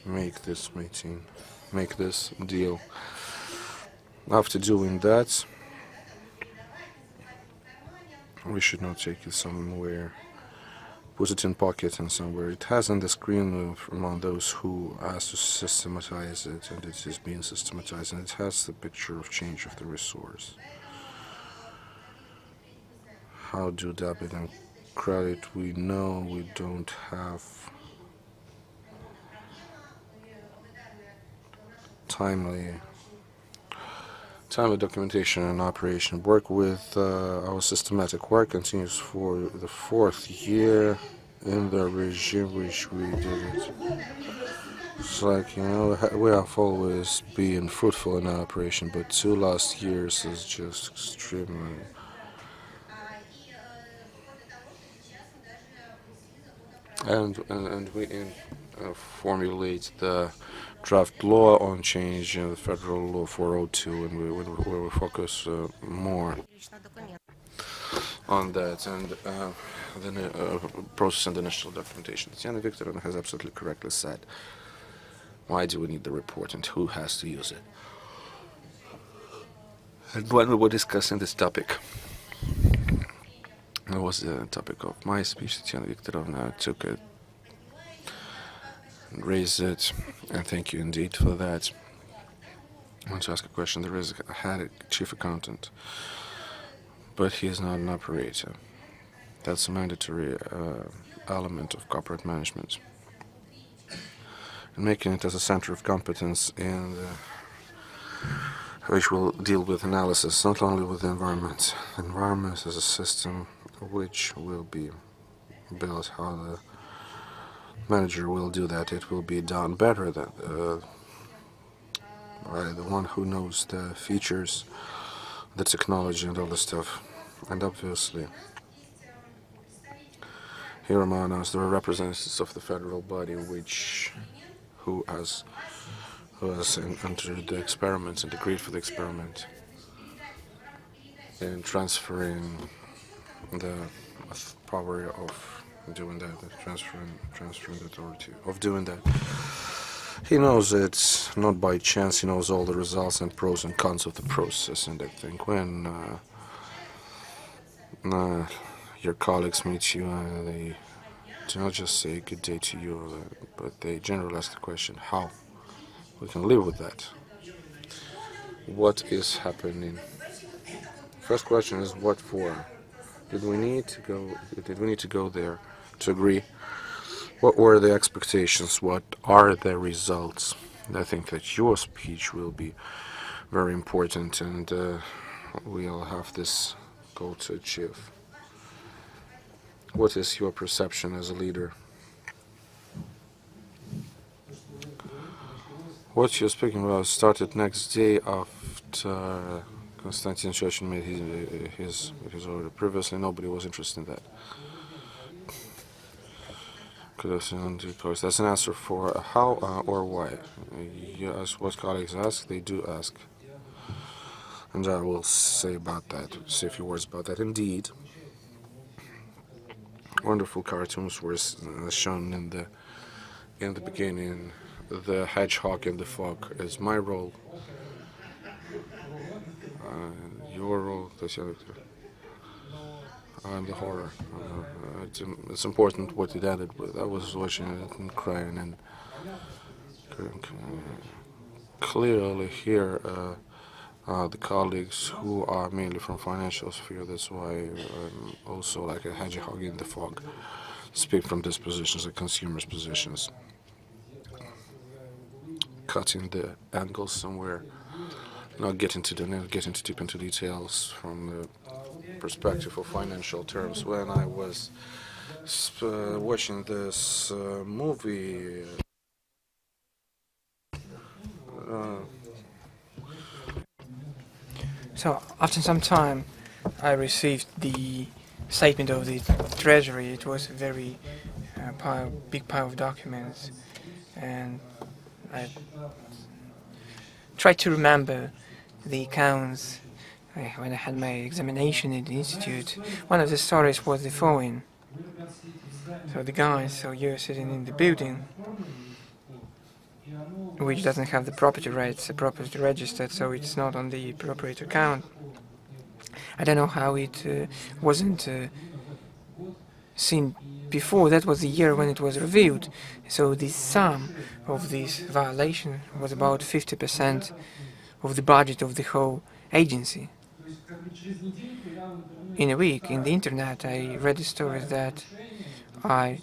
make this meeting, make this deal. After doing that, we should not take it somewhere, put it in pocket and somewhere. It has on the screen among those who ask to systematize it, and it is being systematized, and it has the picture of change of the resource. How do debit and credit? We know we don't have timely documentation and operation. Work with our systematic work continues for the 4th year in the regime which we did it. It's like, you know, we have always been fruitful in our operation, but 2 last years is just extremely. And we formulate the draft law on change in the Federal Law 402, and we will focus more on that and the process and initial documentation. Tatiana Viktorovna has absolutely correctly said, why do we need the report and who has to use it? And when we were discussing this topic, it was the topic of my speech. Tatiana Viktorovna took it and raised it, and thank you indeed for that. I want to ask a question. There is a head chief accountant, but he is not an operator. That's a mandatory element of corporate management. And making it as a center of competence in which will deal with analysis, not only with the environment. The environment is a system which will be built. How the manager will do that, it will be done better than by the one who knows the features, the technology, and all the stuff. And obviously, here among us, there are representatives of the federal body who has entered the experiments and agreed for the experiment in transferring the power of doing that, transferring the authority of doing that. He knows it's not by chance. He knows all the results and pros and cons of the process. And I think when your colleagues meet you, they do not just say good day to you, but they generally ask the question, how we can live with that. What is happening? First question is, what for? Did we need to go there to agree? What were the expectations? What are the results? And I think that your speech will be very important, and we'll have this goal to achieve. What is your perception as a leader? What you're speaking about started next day after Konstantin Churchill made his order. Previously, nobody was interested in that. Of course, that's an answer for how or why. Yes, what colleagues ask, they do ask. And I will say a few words about that. Indeed, wonderful cartoons were shown in the beginning. The hedgehog and the fog is my role. Your role, I'm the horror. It's important what it added, but I was watching it and crying and clearly here the colleagues who are mainly from financial sphere. That's why I'm also like a hedgehog in the fog. Speak from these positions, the consumers' positions, cutting the angles somewhere. Not getting deep into details from the perspective of financial terms. When I was watching this movie, So after some time, I received the statement of the Treasury. It was a very big pile of documents, and I tried to remember the accounts when I had my examination in the institute. One of the stories was the following. So the guy, so you're sitting in the building which doesn't have the property rights properly registered, so it's not on the appropriate account. I don't know how it wasn't seen before. That was the year when it was reviewed. So the sum of this violation was about 50% of the budget of the whole agency. In a week, in the internet, I read the story that I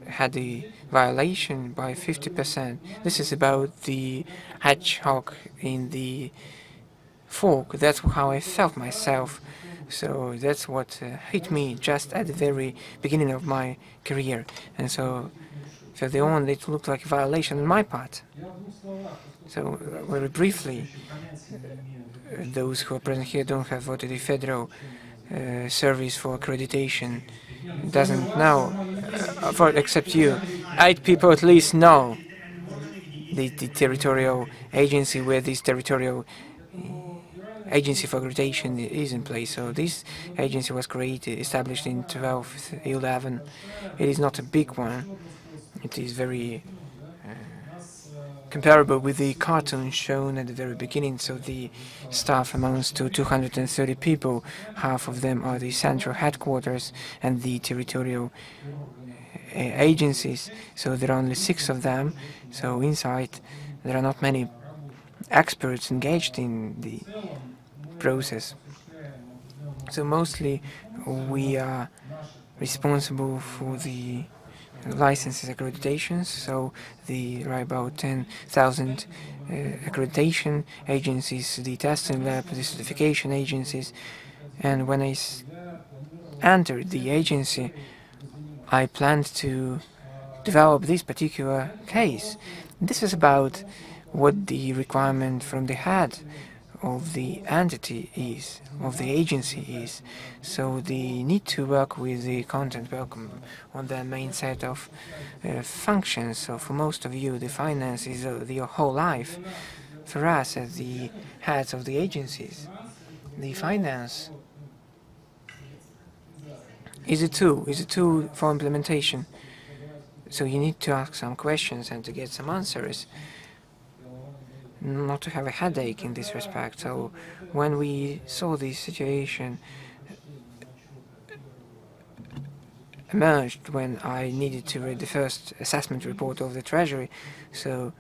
had the violation by 50%. This is about the hedgehog in the fog. That's how I felt myself. So that's what hit me just at the very beginning of my career. And so further on, it looked like a violation on my part. So very briefly, those who are present here don't have voted the Federal Service for Accreditation. Doesn't know, except you. 8 people at least know the territorial agency where this territorial agency for accreditation is in place. So this agency was established in 1211. It is not a big one. It is very comparable with the cartoon shown at the very beginning. So the staff amounts to 230 people. Half of them are the central headquarters and the territorial agencies. So there are only 6 of them. So inside there are not many experts engaged in the process. So mostly we are responsible for the licenses accreditations. So there are about 10,000 accreditation agencies, the testing lab, the certification agencies. And when I entered the agency, I planned to develop this particular case. This is about what the requirement from the head of the entity is, of the agency is. So they need to work with the content welcome on their main set of functions. So for most of you, the finance is your whole life. For us, as the heads of the agencies, the finance is a tool for implementation. So you need to ask some questions and to get some answers, not to have a headache in this respect. So when we saw this situation emerged, when I needed to read the first assessment report of the Treasury, so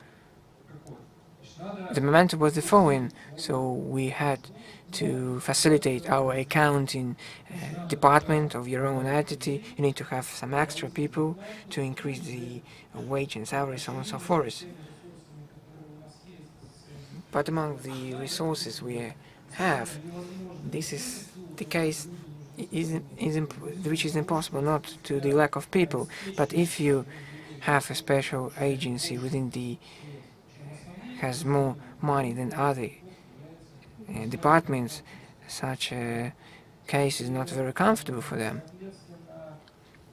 the momentum was the following. So we had to facilitate our accounting department of your own entity. You need to have some extra people to increase the wage and salary, so on and so forth. But among the resources we have, this is the case which is impossible, not to the lack of people, but if you have a special agency within the has more money than other departments, such a case is not very comfortable for them.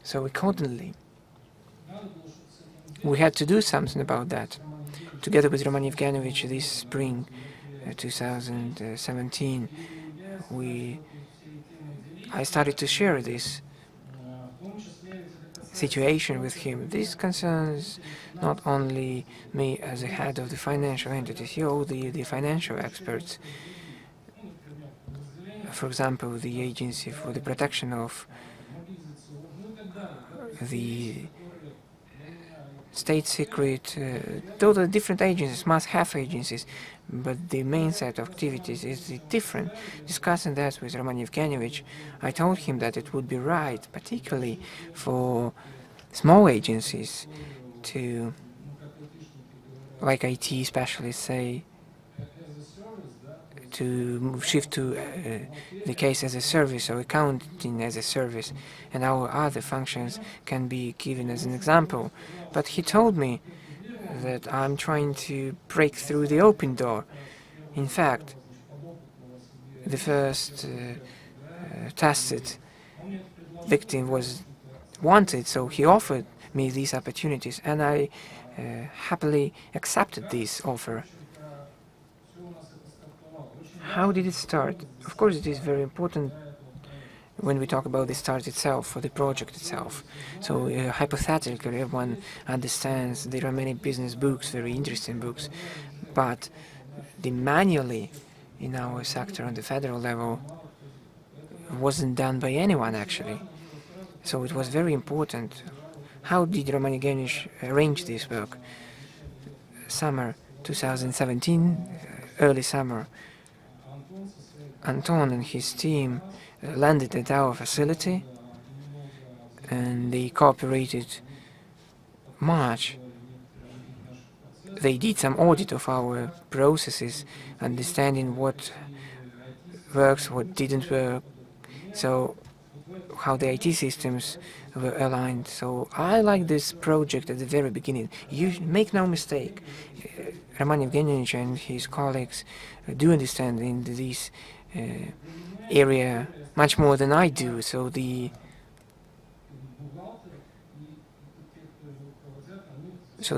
So accordingly, we had to do something about that. Together with Roman Yevgenovich this spring 2017, I started to share this situation with him. This concerns not only me as a head of the financial entities, all the financial experts. For example, the Agency for the Protection of the State Secret, those are different agencies, must have agencies, but the main set of activities is different. Discussing that with Roman Yevgenovich, I told him that it would be right, particularly for small agencies, to, like IT specialists say, to shift to the case as a service or accounting as a service, and our other functions can be given as an example. But he told me that I'm trying to break through the open door. In fact, the first tested victim was wanted, so he offered me these opportunities, and I happily accepted this offer. How did it start? Of course, it is very important when we talk about the start itself, or the project itself. So hypothetically, everyone understands there are many business books, very interesting books, but the manually in our sector on the federal level wasn't done by anyone actually. So it was very important. How did Roman Yevgenovich arrange this work? Summer 2017, early summer, Anton and his team landed at our facility, and they cooperated much. They did some audit of our processes, understanding what works, what didn't work, so how the IT systems were aligned. So I like this project at the very beginning. You make no mistake, Roman Yevgenovich and his colleagues do understand in this area much more than I do. So the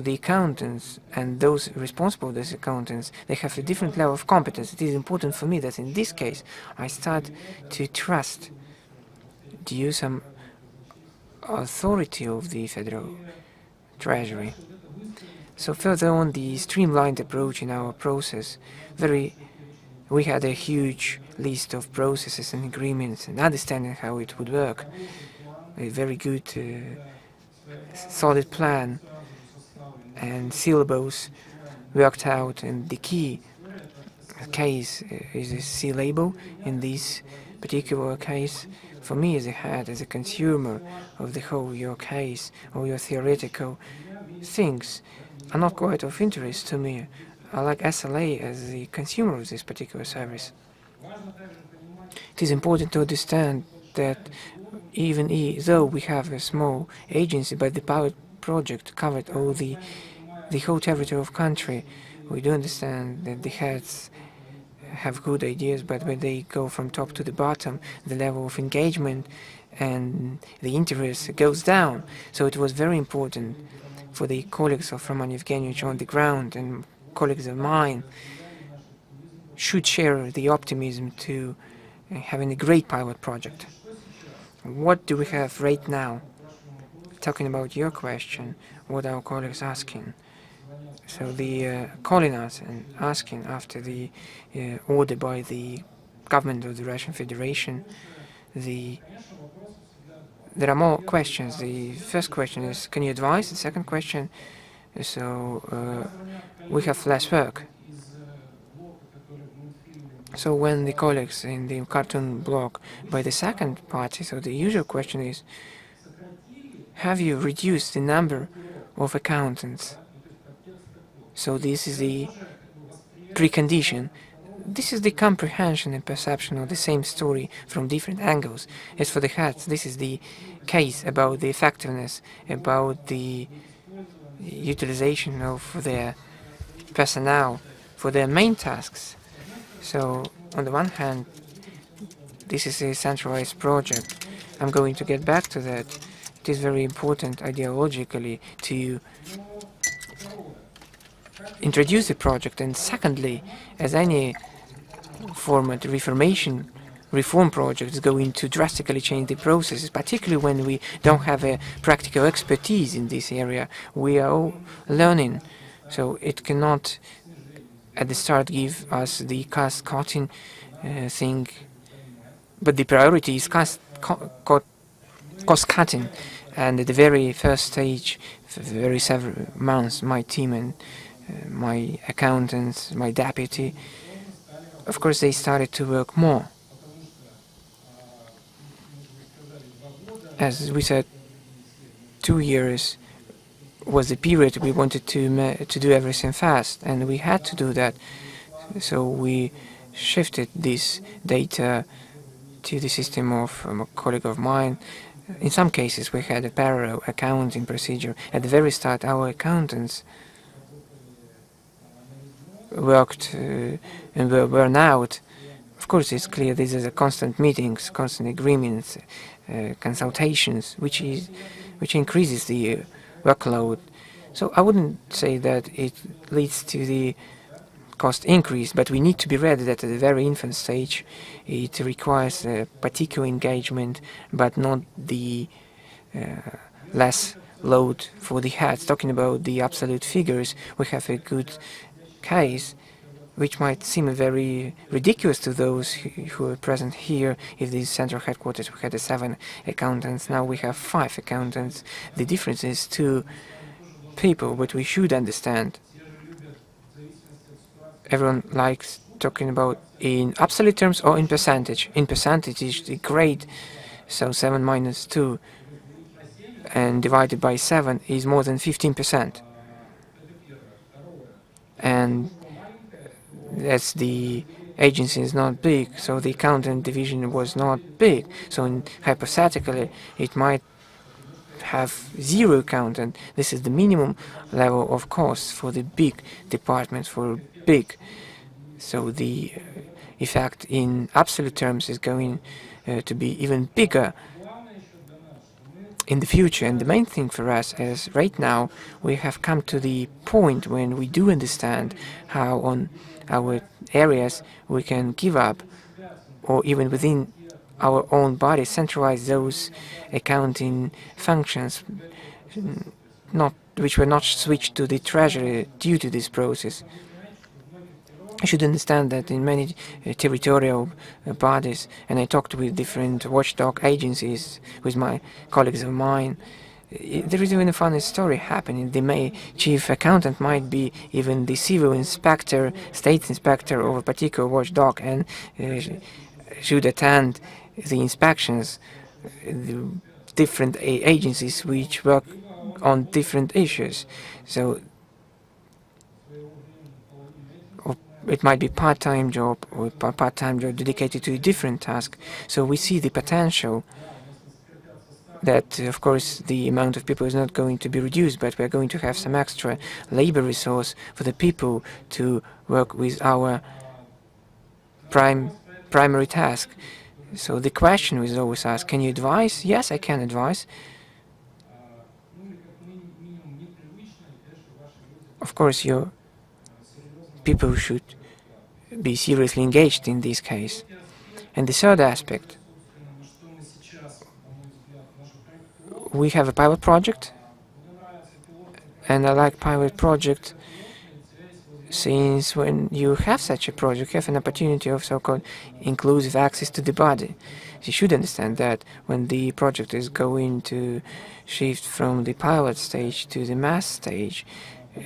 accountants and those responsible for these accountants, they have a different level of competence. It is important for me that in this case I start to trust, to use some authority of the Federal Treasury. So further on, the streamlined approach in our process, we had a huge list of processes and agreements and understanding how it would work. A very good solid plan and syllables worked out, and the key case is a C-label in this particular case. For me as a head, as a consumer of the whole your case or your theoretical things are not quite of interest to me. I like SLA as the consumer of this particular service. It is important to understand that even though we have a small agency, but the pilot project covered all the whole territory of country, we do understand that the heads have good ideas, but when they go from top to the bottom, the level of engagement and the interest goes down. So it was very important for the colleagues of Roman Yevgenovich on the ground and colleagues of mine should share the optimism to having a great pilot project. What do we have right now? Talking about your question, what our colleagues asking. So the calling us and asking after the order by the government of the Russian Federation, there are more questions. The first question is, can you advise? The second question is, so we have less work. So when the colleagues in the cartoon block by the second party, so the usual question is, have you reduced the number of accountants? So this is the precondition. This is the comprehension and perception of the same story from different angles. As for the heads, this is the case about the effectiveness, about the utilization of their personnel for their main tasks. So on the one hand, this is a centralized project. I'm going to get back to that. It is very important ideologically to introduce the project, and secondly, as any format reform project is going to drastically change the processes, particularly when we don't have a practical expertise in this area. We are all learning, so it cannot at the start give us the cost-cutting thing, but the priority is cost-cutting, and at the very first stage, for very several months, my team and my accountants, my deputy, of course they started to work more. As we said, 2 years was the period we wanted to do everything fast, and we had to do that. So we shifted this data to the system of a colleague of mine. In some cases, we had a parallel accounting procedure. At the very start, our accountants worked and were burned out. Of course, it's clear this is a constant meetings, constant agreements, consultations, which increases the workload. So I wouldn't say that it leads to the cost increase, but we need to be ready that at the very infant stage it requires a particular engagement, but not the less load for the heads. Talking about the absolute figures, we have a good case which might seem very ridiculous to those who are present here. If the central headquarters we had 7 accountants, now we have 5 accountants. The difference is 2 people, but we should understand. Everyone likes talking about in absolute terms or in percentage. In percentage is the grade, so 7 minus 2 and divided by 7 is more than 15%. And as the agency is not big, so the accountant division was not big. So hypothetically, it might have 0 accountant. This is the minimum level of costs for the big departments, for big. So the effect in absolute terms is going to be even bigger in the future. And the main thing for us is right now we have come to the point when we do understand how on our areas we can give up, or even within our own body centralize those accounting functions which were not switched to the Treasury due to this process. I should understand that in many territorial bodies, and I talked with different watchdog agencies, with my colleagues of mine, there is even a funny story happening. The chief accountant might be even the civil inspector, state inspector of a particular watchdog, and should attend the inspections, the different agencies which work on different issues. So it might be part-time job or part-time job dedicated to a different task. So we see the potential that, of course, the amount of people is not going to be reduced, but we're going to have some extra labor resource for the people to work with our primary task. So the question is always asked, can you advise? Yes, I can advise. Of course, your people should be seriously engaged in this case. And the third aspect, we have a pilot project, and I like pilot project since when you have such a project, you have an opportunity of so-called inclusive access to the body. You should understand that when the project is going to shift from the pilot stage to the mass stage,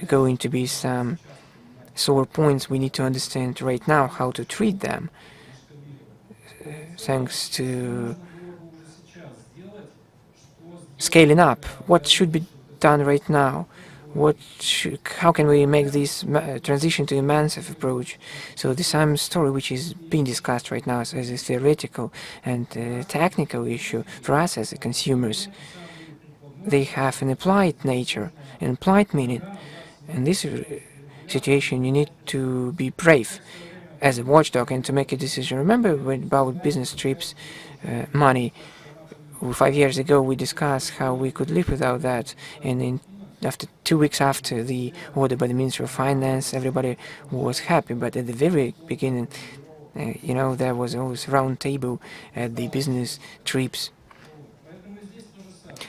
going to be some sore points we need to understand right now how to treat them, thanks to scaling up. What should be done right now? How can we make this transition to a massive approach? So the same story which is being discussed right now as a theoretical and technical issue for us as consumers. They have an applied nature, an applied meaning, and this situation, you need to be brave as a watchdog and to make a decision. Remember when about business trips, money. 5 years ago we discussed how we could live without that, and after 2 weeks after the order by the Ministry of Finance, everybody was happy. But at the very beginning, you know, there was always round table at the business trips.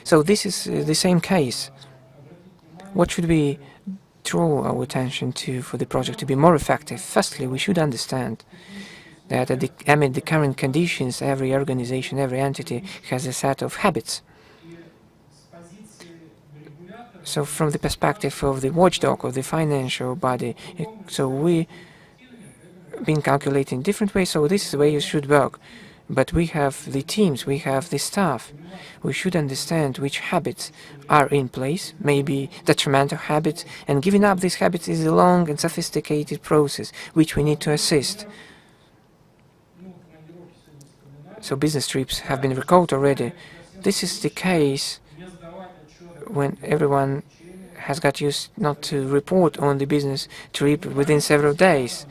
So this is the same case. What should we draw our attention to for the project to be more effective? Firstly, we should understand that amid the current conditions, every organization, every entity has a set of habits. So from the perspective of the watchdog of the financial body, so we been calculating different ways, so this is the way it should work. But we have the teams, we have the staff. We should understand which habits are in place, maybe detrimental habits, and giving up these habits is a long and sophisticated process which we need to assist. So business trips have been recalled already. This is the case when everyone has got used not to report on the business trip within several days.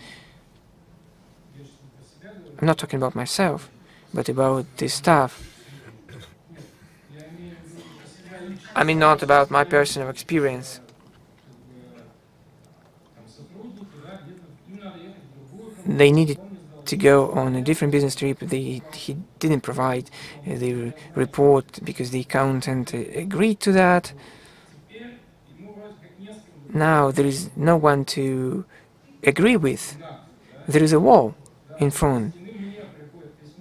I'm not talking about myself, but about the staff. I mean, not about my personal experience. They needed to go on a different business trip. He didn't provide the report because the accountant agreed to that. Now there is no one to agree with. There is a wall in front.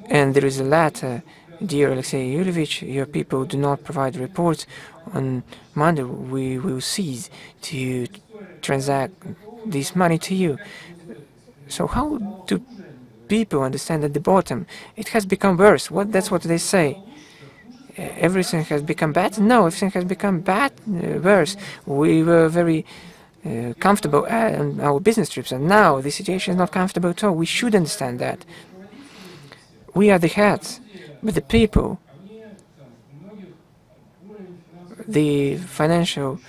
And there is a letter: "Dear Alexei Yurevich, your people do not provide reports. On Monday we will cease to transact this money to you." So how do people understand at the bottom? It has become worse. That's what they say. Everything has become bad? No, everything has become bad, worse. We were very comfortable on our business trips, and now the situation is not comfortable at all. We should understand that. We are the heads, but the people, the financial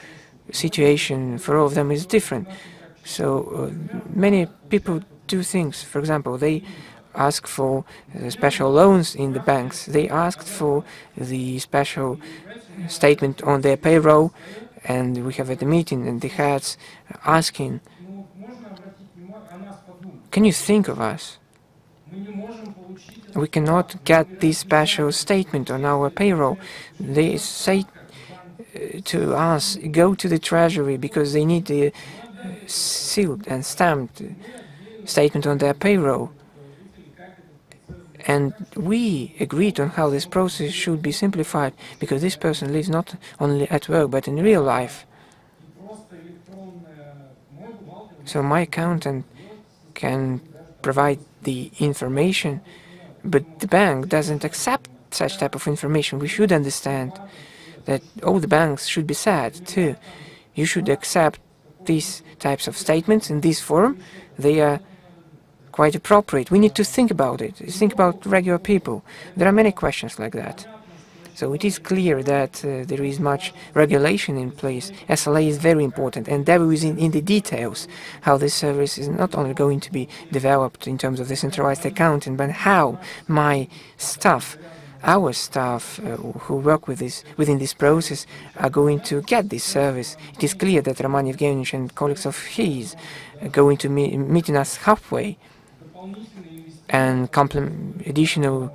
situation for all of them is different. So many people do things. For example, they ask for special loans in the banks. They asked for the special statement on their payroll, and we have at the meeting, and the heads asking, "Can you think of us? We cannot get this special statement on our payroll." They say to us, "Go to the Treasury," because they need the sealed and stamped statement on their payroll. And we agreed on how this process should be simplified, because this person lives not only at work but in real life. So my accountant can provide the information, but the bank doesn't accept such type of information. We should understand that all the banks should be sad too. You should accept these types of statements in this form. They are quite appropriate. We need to think about it. Think about regular people. There are many questions like that. So it is clear that there is much regulation in place. SLA is very important, and devil is in the details, how this service is not only going to be developed in terms of the centralized accounting, but how my staff, our staff who work with within this process are going to get this service. It is clear that Roman Evgenievich and colleagues of his are going to meeting us halfway and additional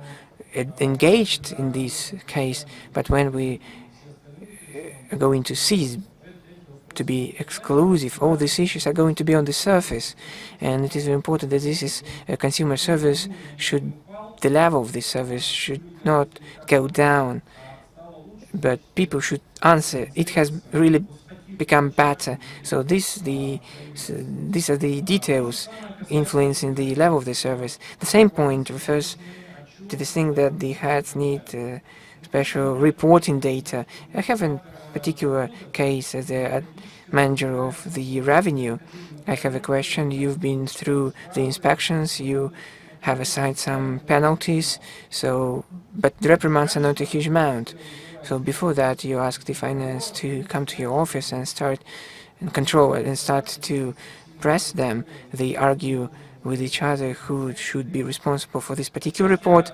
engaged in this case, but when we are going to cease to be exclusive, all these issues are going to be on the surface, and it is very important that this is a consumer service. The level of this service should not go down, but people should answer. It has really become better. So these are the details influencing the level of the service. The same point refers to the thing that the heads need special reporting data. I have a particular case as a manager of the revenue. I have a question. You've been through the inspections. You have assigned some penalties. But the reprimands are not a huge amount. So before that, you ask the finance to come to your office and start and control it and start to press them. They argue with each other who should be responsible for this particular report.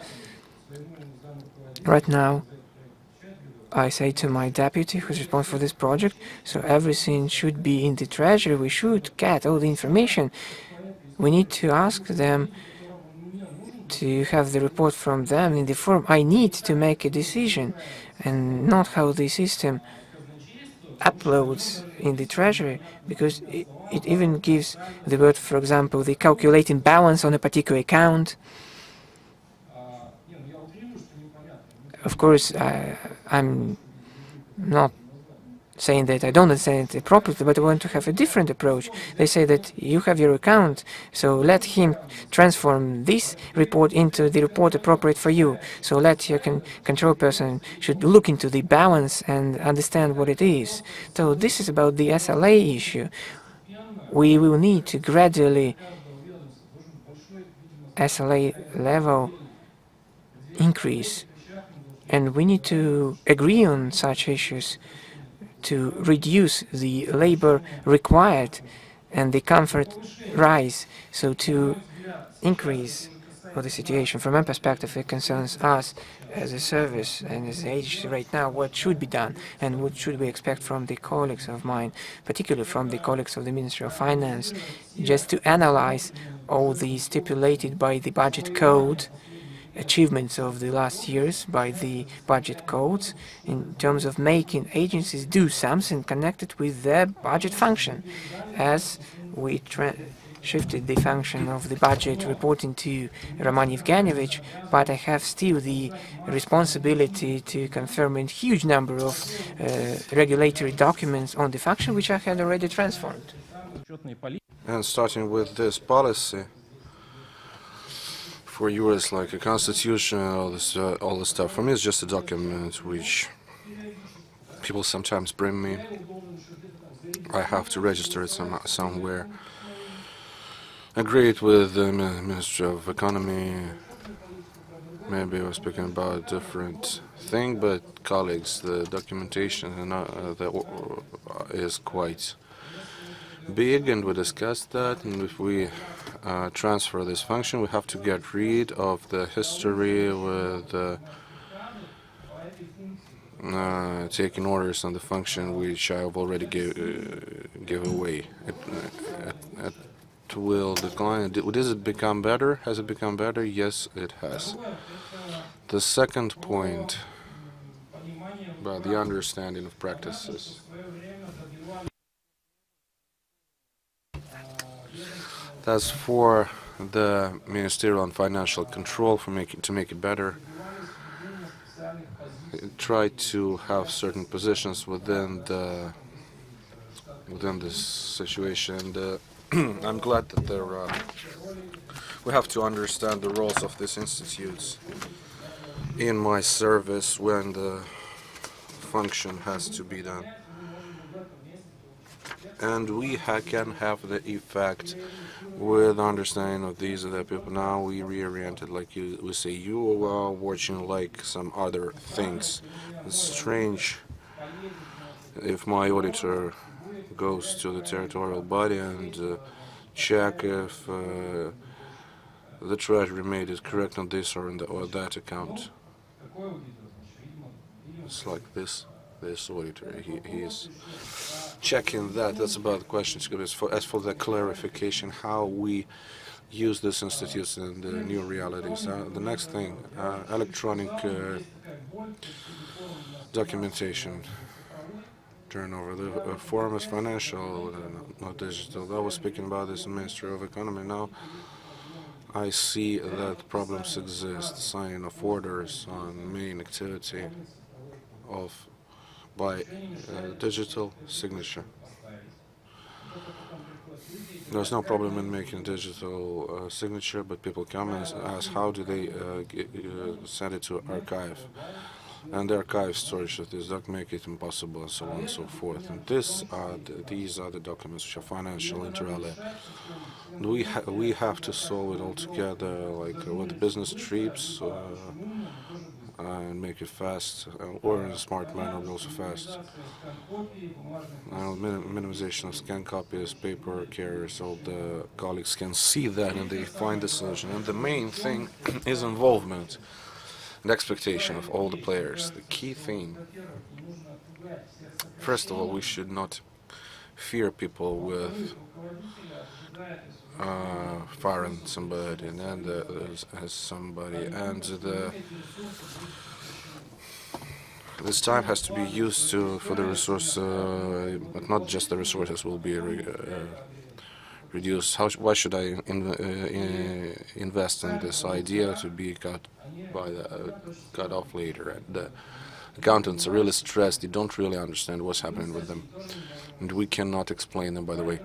Right now, I say to my deputy who's responsible for this project, so everything should be in the Treasury. We should get all the information. We need to ask them to have the report from them in the form I need to make a decision, and not how the system uploads in the Treasury, because it even gives the word, for example, the calculating balance on a particular account. Of course, I'm not saying that I don't understand it properly, but I want to have a different approach. They say that you have your account, so let him transform this report into the report appropriate for you. So let your control person should look into the balance and understand what it is. So this is about the SLA issue. We will need to gradually SLA level increase, and we need to agree on such issues to reduce the labor required and the comfort rise, so to increase the situation. From my perspective, it concerns us as a service and as an agency right now, what should be done and what should we expect from the colleagues of mine, particularly from the colleagues of the Ministry of Finance, just to analyze all the stipulated by the budget code achievements of the last years by the budget codes in terms of making agencies do something connected with their budget function. As we shifted the function of the budget reporting to Roman Evgenievich, but I have still the responsibility to confirm a huge number of regulatory documents on the function which I had already transformed. And starting with this policy, for you it's like a constitution, all this stuff. For me, it's just a document which people sometimes bring me. I have to register it somewhere. Agreed with the Ministry of Economy. Maybe we're speaking about a different thing, but colleagues, the documentation is quite big, and we discussed that. And if we transfer this function, we have to get rid of the history with taking orders on the function which I have already give away. It will decline. Does it become better? Has it become better? Yes, it has. The second point about the understanding of practices. That's for the Ministerial and Financial Control to make it better. Try to have certain positions within this situation. I'm glad that we have to understand the roles of these institutes in my service when the function has to be done. And we can have the effect with understanding of these other people. Now we reoriented, like we say, you are watching like some other things. It's strange if my auditor goes to the territorial body and check if the Treasury made it correct on this or that account. It's like this auditor, he is checking that. That's about the questions. As for the clarification, how we use these institutes in the new realities. The next thing, electronic documentation turnover. The form is financial, not digital. I was speaking about this in Ministry of Economy. Now I see that problems exist. Signing of orders on main activity by digital signature. There's no problem in making digital signature, but people come and ask how do they send it to archive. And the archive storage of this doc make it impossible, and so on and so forth. And these are the documents which are financial, inter alia. We have to solve it all together, like with business trips. and make it fast, or in a smart manner, but also fast. Minimization of scan copies, paper carriers, all the colleagues can see that and they find the solution. And the main thing is involvement and expectation of all the players. The key thing, first of all, we should not fear people with firing somebody and as somebody, and this time has to be used for the resource, but not just the resources will be reduced. Why should I invest in this idea to be cut off later? And the accountants are really stressed. They don't really understand what's happening with them, and we cannot explain them. By the way,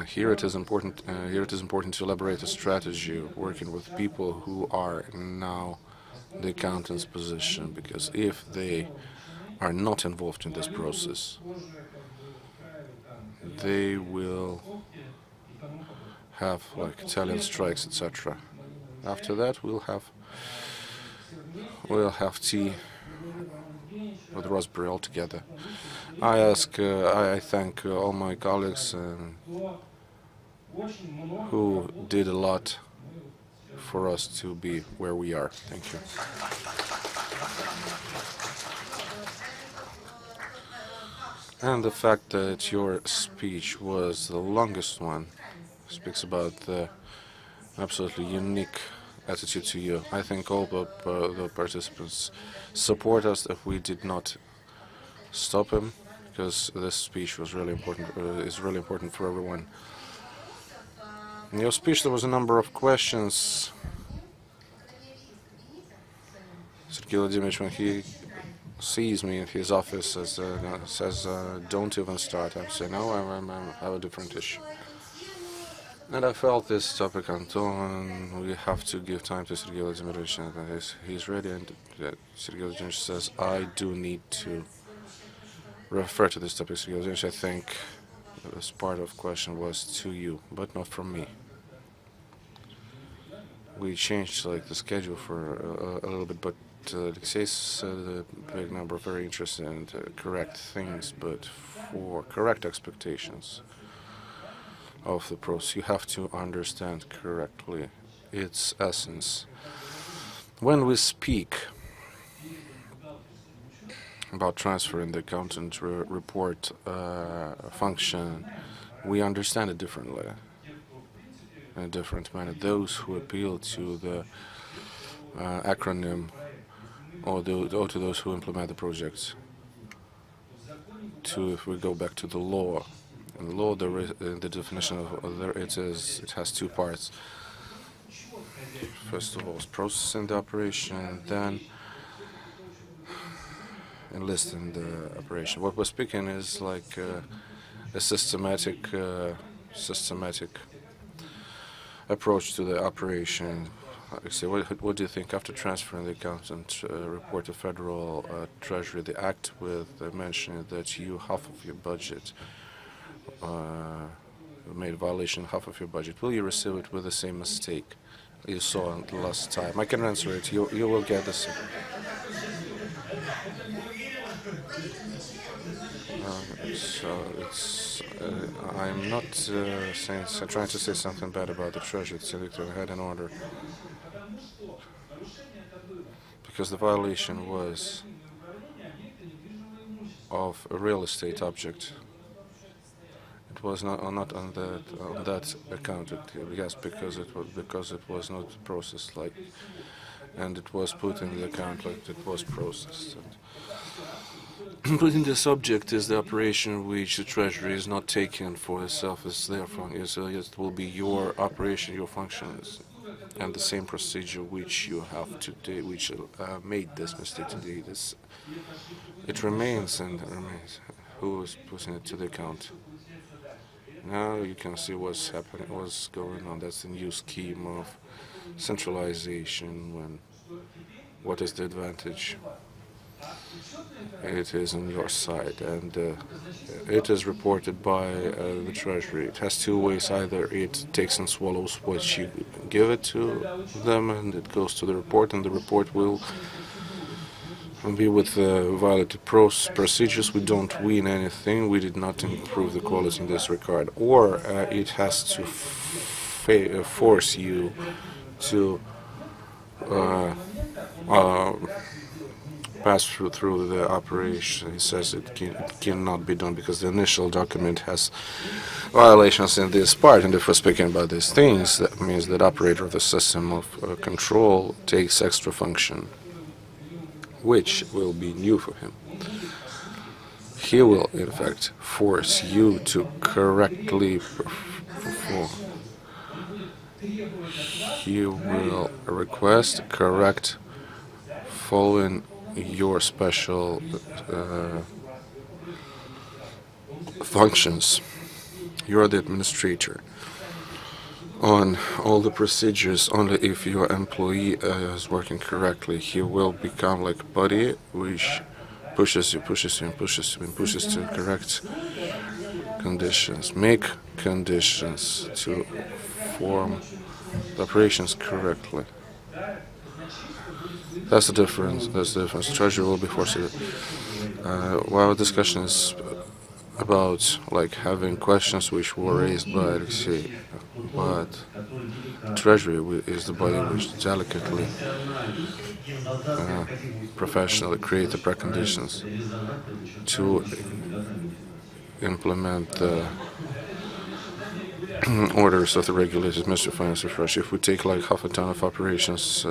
here it is important. To elaborate a strategy of working with people who are now in the accountant's position, because if they are not involved in this process, they will have like Italian strikes, etc. After that, we'll have tea with raspberry all together. I thank all my colleagues who did a lot for us to be where we are. Thank you. And the fact that your speech was the longest one speaks about the absolutely unique attitude to you. I think all the participants support us if we did not stop him, because this speech was really important. Is really important for everyone. In your speech, there was a number of questions. Sergei Vladimirovich, when he sees me in his office, says, "Don't even start." I say, "No, I have a different issue." And I felt this topic, Anton, we have to give time to Sergei Vladimirovich, and he's ready. And Sergei Vladimirovich says, "I do need to refer to this topic, Sergei Vladimirovich. I think this part of question was to you, but not from me." We changed like the schedule for a little bit, but Alexei said a big number of very interesting and correct things, but for correct expectations of the process, you have to understand correctly its essence. When we speak about transferring the accountant report function, we understand it differently, in a different manner. Those who appeal to the acronym or to those who implement the projects. If we go back to the law, in the law, the definition of it has two parts. First of all, it's processing the operation, then enlisting the operation. What we're speaking is like a systematic approach to the operation. What do you think after transferring the accountant report to Federal Treasury, the act with mentioning that half of your budget made a violation, half of your budget, will you receive it with the same mistake you saw the last time? I can answer it. You will get this. I'm not trying to say something bad about the Treasury. It's had an order, because the violation was of a real estate object. It was not on that account. Yes, because it was not processed and it was put in the account like it was processed. But in the subject is the operation which the Treasury is not taking for itself. It's their function. It will be your operation, your functions, and the same procedure which you have today, which made this mistake today. It remains and remains. Who is putting it to the account? Now you can see what's happening, what's going on. That's the new scheme of centralization. What is the advantage? it is on your side, and it is reported by the Treasury. It has two ways: either it takes and swallows what you give it to them, and it goes to the report, and the report will be with violated procedures. We don't win anything. We did not improve the quality in this regard. Or it has to force you to pass through the operation. He says it cannot be done because the initial document has violations in this part. And if we're speaking about these things, that means that operator of the system of control takes extra function, which will be new for him. He will, in fact, force you to correctly perform. He will request correct following your special functions. You're the administrator on all the procedures. Only if your employee is working correctly, he will become like a buddy which pushes you to correct conditions, make conditions to form the operations correctly. That's the difference. The Treasury will be forced to. While the discussion is about like having questions which were raised by Alexei, but Treasury is the body which delicately, professionally create the preconditions to implement the orders of the regulators, Ministry of Finance of Russia. If we take like half a ton of operations,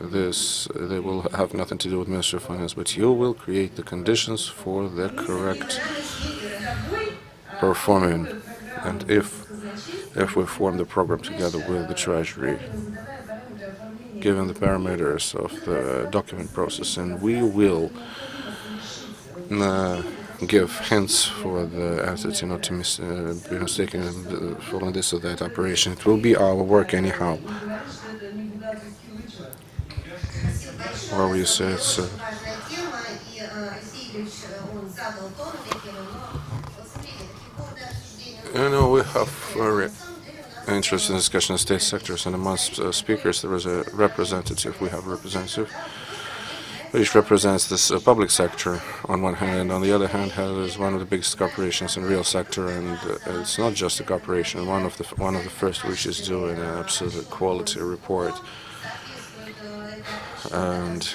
they will have nothing to do with Ministry of Finance, but you will create the conditions for the correct performing. And if we form the program together with the Treasury, given the parameters of the document processing, we will give hints for the entity not to be mistaken in following this or that operation. It will be our work anyhow. Well, you say it's we have very interesting discussion in state sectors, and amongst speakers there is a representative. We have a representative which represents this public sector on one hand, and on the other hand is one of the biggest corporations in real sector, and it's not just a corporation. One of the first which is doing an absolute quality report, and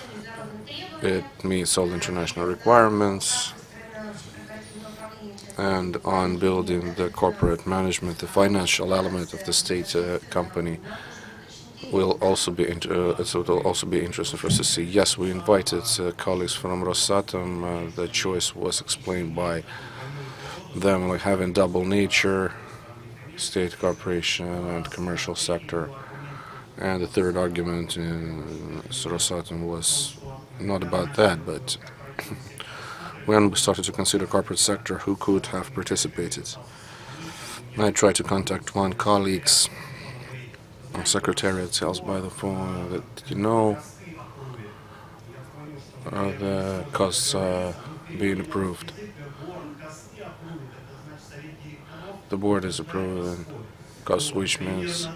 it meets all international requirements. And on building the corporate management, the financial element of the state company will also be it will also be interesting for us to see. Yes, we invited colleagues from Rosatom. The choice was explained by them, like having double nature, state corporation and commercial sector. And the third argument in Rosatom was not about that, but when we started to consider corporate sector, who could have participated. I tried to contact one colleague's secretariat, tells by the phone that, the costs are being approved. The board is approving costs, which means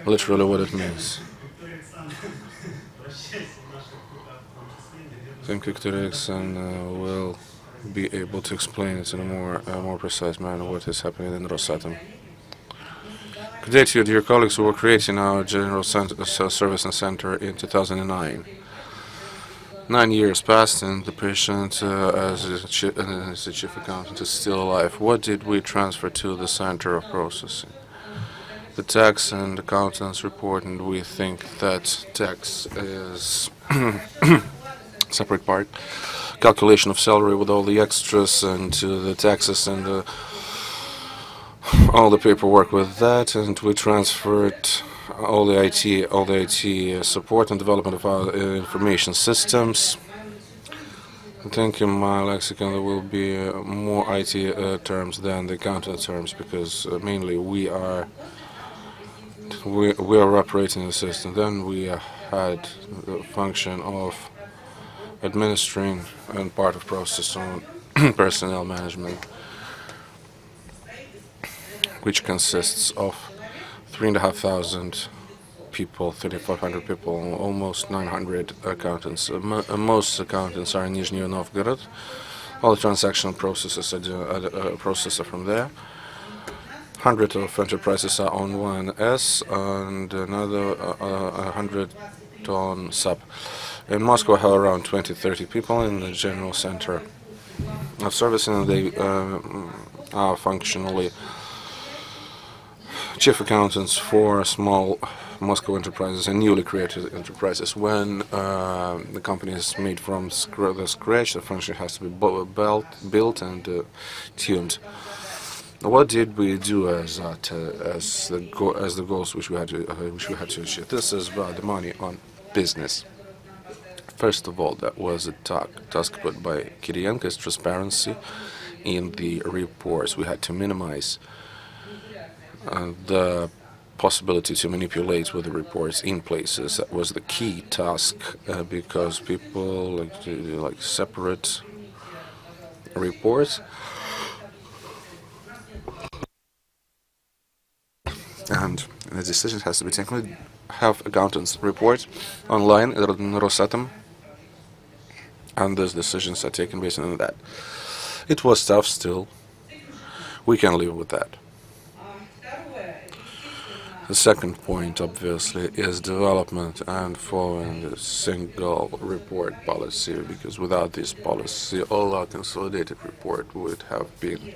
literally what it means. I think Viktor Eriksson will be able to explain it in a more precise manner what is happening in Rosatom. Good day to you, dear colleagues. We were creating our General Service Center in 2009. 9 years passed, and the patient, as the chief accountant, is still alive. What did we transfer to the center of processing? The tax and accountants report, and we think that tax is separate part. Calculation of salary with all the extras and the taxes and all the paperwork with that, and we transferred all the IT support and development of our information systems. I think in my lexicon there will be more IT terms than the accountant terms, because mainly we are operating the system. Then we had the function of administering and part of process on personnel management, which consists of 3,500 people, 3,500 people, almost 900 accountants. Most accountants are in Nizhny Novgorod. All the transactional processes are from there. 100 of enterprises are on 1S and another 100 on SAP. In Moscow, I have around 20-30 people in the general center of service, and they are functionally chief accountants for small Moscow enterprises and newly created enterprises. When the company is made from the scratch, the function has to be built and tuned. What did we do as the goals which we had to achieve? This is about the money on business. First of all, that was a task put by Kirienko's transparency in the reports. We had to minimize the possibility to manipulate with the reports in places. That was the key task because people like separate reports. And the decision has to be taken. We have accountants report online in Rosatom, and those decisions are taken based on that. It was tough still. We can live with that. The second point, obviously, is development and following the single report policy, because without this policy, all our consolidated report would have been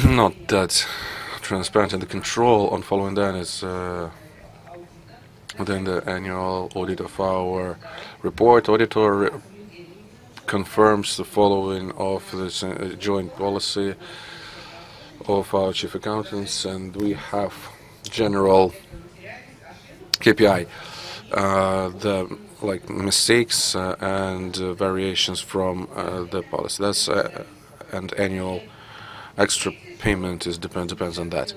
not that transparent, and the control on following that is within the annual audit of our report. Auditor confirms the following of the joint policy of our chief accountants, and we have general KPI, the mistakes and variations from the policy. That's and annual extra payment depends on that.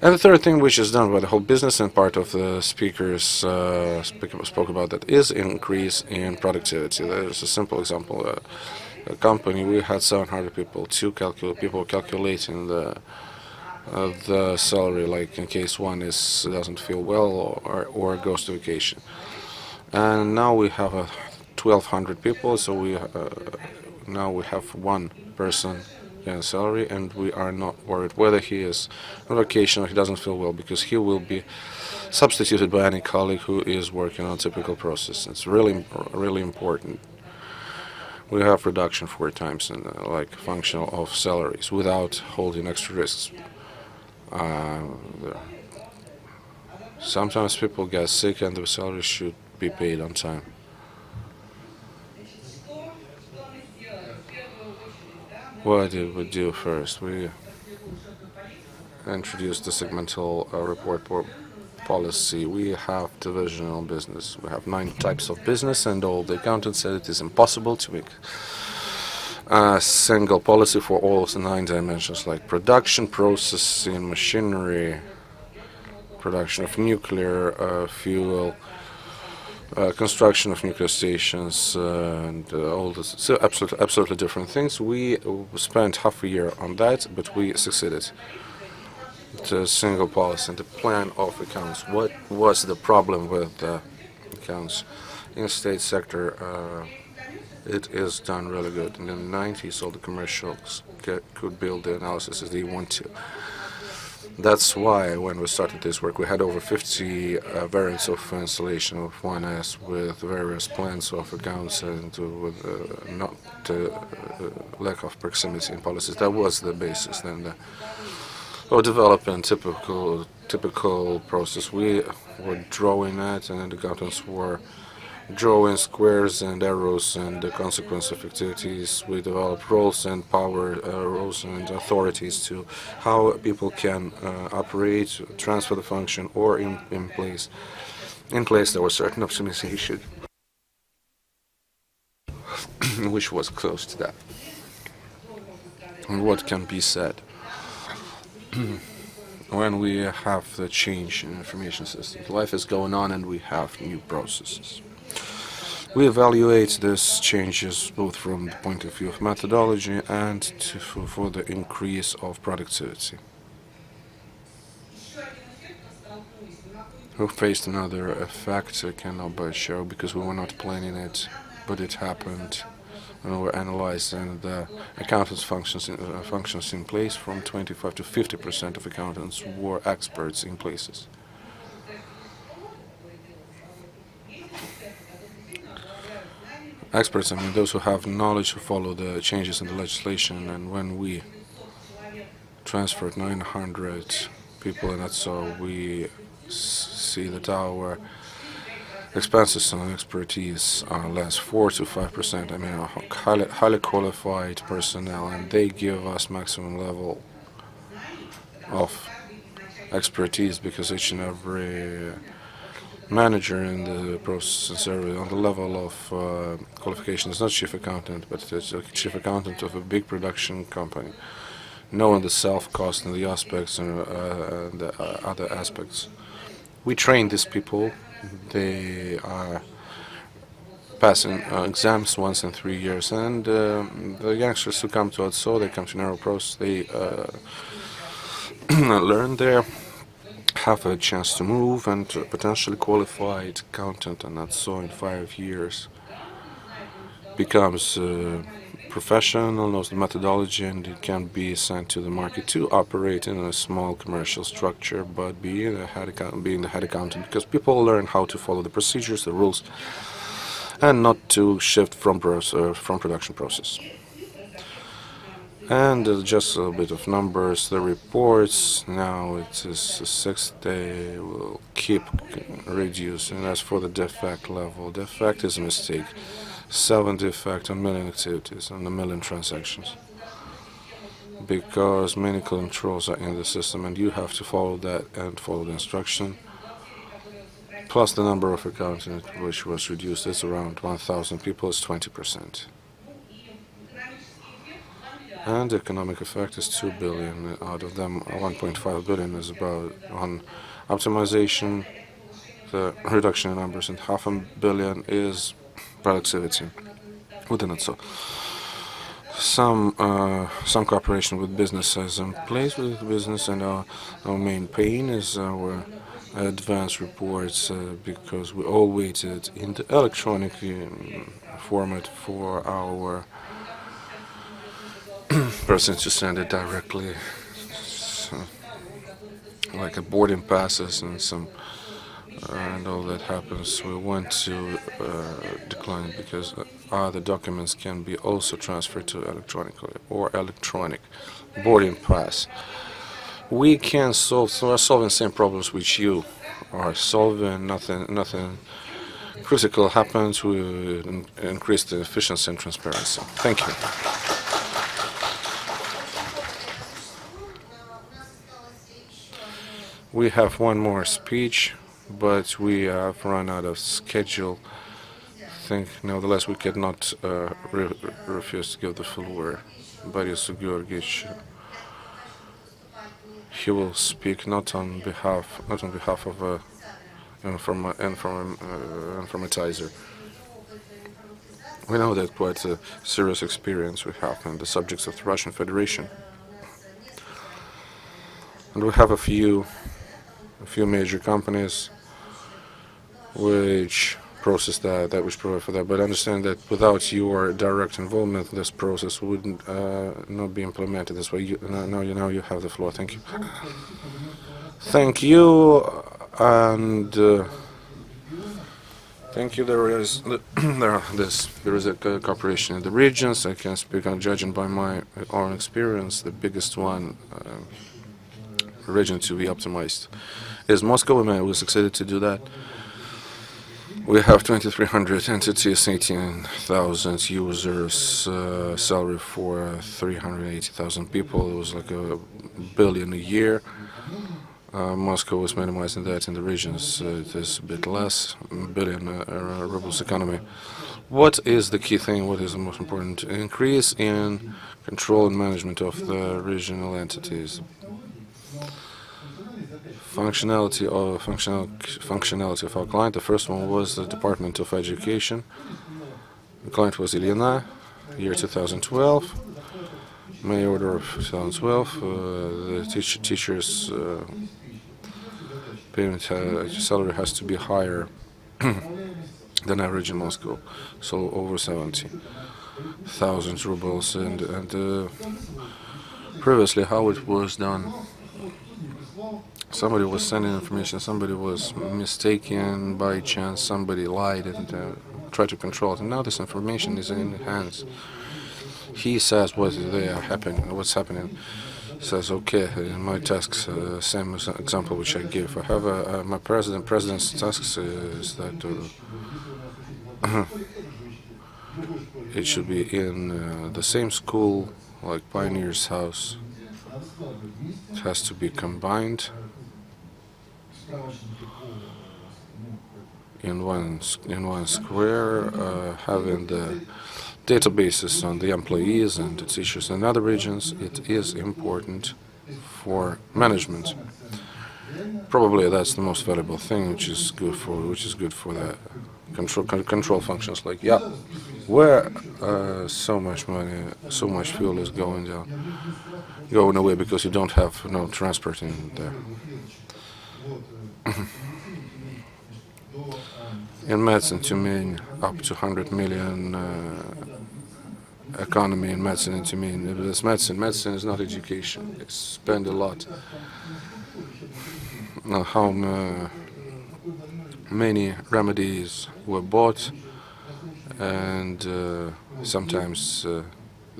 And the third thing, which is done by the whole business, and part of the speakers spoke about that, is increase in productivity. There's a simple example. A company, we had 700 people, people calculating the salary, like in case one doesn't feel well or goes to vacation. And now we have 1,200 people, so now we have one person salary, and we are not worried whether he is on vacation or he doesn't feel well, because he will be substituted by any colleague who is working on a typical process. It's really important. We have reduction 4 times in functional of salaries without holding extra risks. Sometimes people get sick and the salary should be paid on time. What did we do first? We introduced the segmental report policy. We have divisional business. We have 9 types of business, and all the accountants said it is impossible to make a single policy for all the 9 dimensions, like production, processing, machinery, production of nuclear fuel, construction of nuclear stations, and all this. So absolutely different things. We spent half a year on that, but we succeeded. The single policy and the plan of accounts. What was the problem with the accounts? In the state sector, it is done really good. In the 90s, all the commercials could build the analysis as they want to. That's why when we started this work, we had over 50 variants of installation of 1S with various plans of accounts and with not lack of proximity in policies. That was the basis. Then developing typical process. We were drawing that, and the accountants were drawing squares and arrows and the consequence of activities. We developed roles and power, roles and authorities to how people can operate, transfer the function, or in place. In place, there was certain optimization, which was close to that. And what can be said? When we have the change in information systems, life is going on and we have new processes. We evaluate these changes both from the point of view of methodology and for the increase of productivity. We faced another effect, I cannot but show because we were not planning it, but it happened when we were analyzing the accountants' functions in place. From 25 to 50% of accountants were experts in places. Experts, I mean those who have knowledge, who follow the changes in the legislation. And when we transferred 900 people, and that's so we see that our expenses and expertise are less 4 to 5%. I mean, highly qualified personnel, and they give us maximum level of expertise because each and every manager in the process and service on the level of qualification is not chief accountant, but it's a chief accountant of a big production company, knowing the self-cost and the aspects and the other aspects. We train these people. They are passing exams once in 3 years, and the youngsters who come to us, so they come to narrow process, they learn there, have a chance to move and to potentially qualified accountant, and that's so in 5 years becomes professional, knows the methodology, and it can be sent to the market to operate in a small commercial structure, but being the head accountant, because people learn how to follow the procedures, the rules, and not to shift from production process. And just a bit of numbers, the reports, now it is 6, they will keep reducing. As for the defect level, defect is a mistake. 7 defect on million activities and a million transactions, because many controls are in the system and you have to follow that and follow the instruction. Plus the number of accountants, which was reduced, is around 1,000 people, is 20%. And the economic effect is 2 billion. Out of them, 1.5 billion is about on optimization, the reduction in numbers, and 500 million is productivity within it. So some cooperation with business is in place with the business, and our main pain is our advanced reports because we all waited in the electronic format for our person to send it directly, so, like a boarding passes and some and all that happens. We want to decline it because other documents can be also transferred to electronically or electronic boarding pass. We can solve, so we're solving the same problems which you are solving. Nothing critical happens. We increase the efficiency and transparency. Thank you. We have one more speech, but we have run out of schedule. I think, nevertheless, we cannot refuse to give the floor. Boris Georgievich, he will speak not on behalf of a informatizer. We know that quite a serious experience we have in the subjects of the Russian Federation, and we have a few major companies which process that which provide for that, but understand that without your direct involvement, this process would not be implemented this way. Now you have the floor. Thank you. Thank you, and thank you. There is a cooperation in the regions. I can speak on judging by my own experience. The biggest one region to be optimized is Moscow. We succeeded to do that. We have 2,300 entities, 18,000 users, salary for 380,000 people. It was like $1 billion a year. Moscow was minimizing that. In the regions, it is a bit less, $1 billion rubles economy. What is the key thing? What is the most important? Increase in control and management of the regional entities. functionality of our client. The first one was the Department of Education. The client was Ilina, year 2012, May order of 2012. The teachers' payment salary has to be higher than average in Moscow, so over 70,000 rubles. And previously, how it was done. Somebody was sending information, somebody was mistaken by chance, somebody lied and tried to control it. And now this information is in hands. He says what's happening. Says, okay, in my tasks, same example which I give. I have my president's tasks is that it should be in the same school like Pioneer's house. It has to be combined in one square, having the databases on the employees and the teachers in other regions. It is important for management. Probably that's the most valuable thing, which is good for the control functions. Like, yeah, where so much money, so much fuel is going away because you don't have no transport in there. In medicine, Tyumen, up to 100 million economy in medicine in Tyumen. If it's medicine is not education. It's spend a lot. How many remedies were bought, and sometimes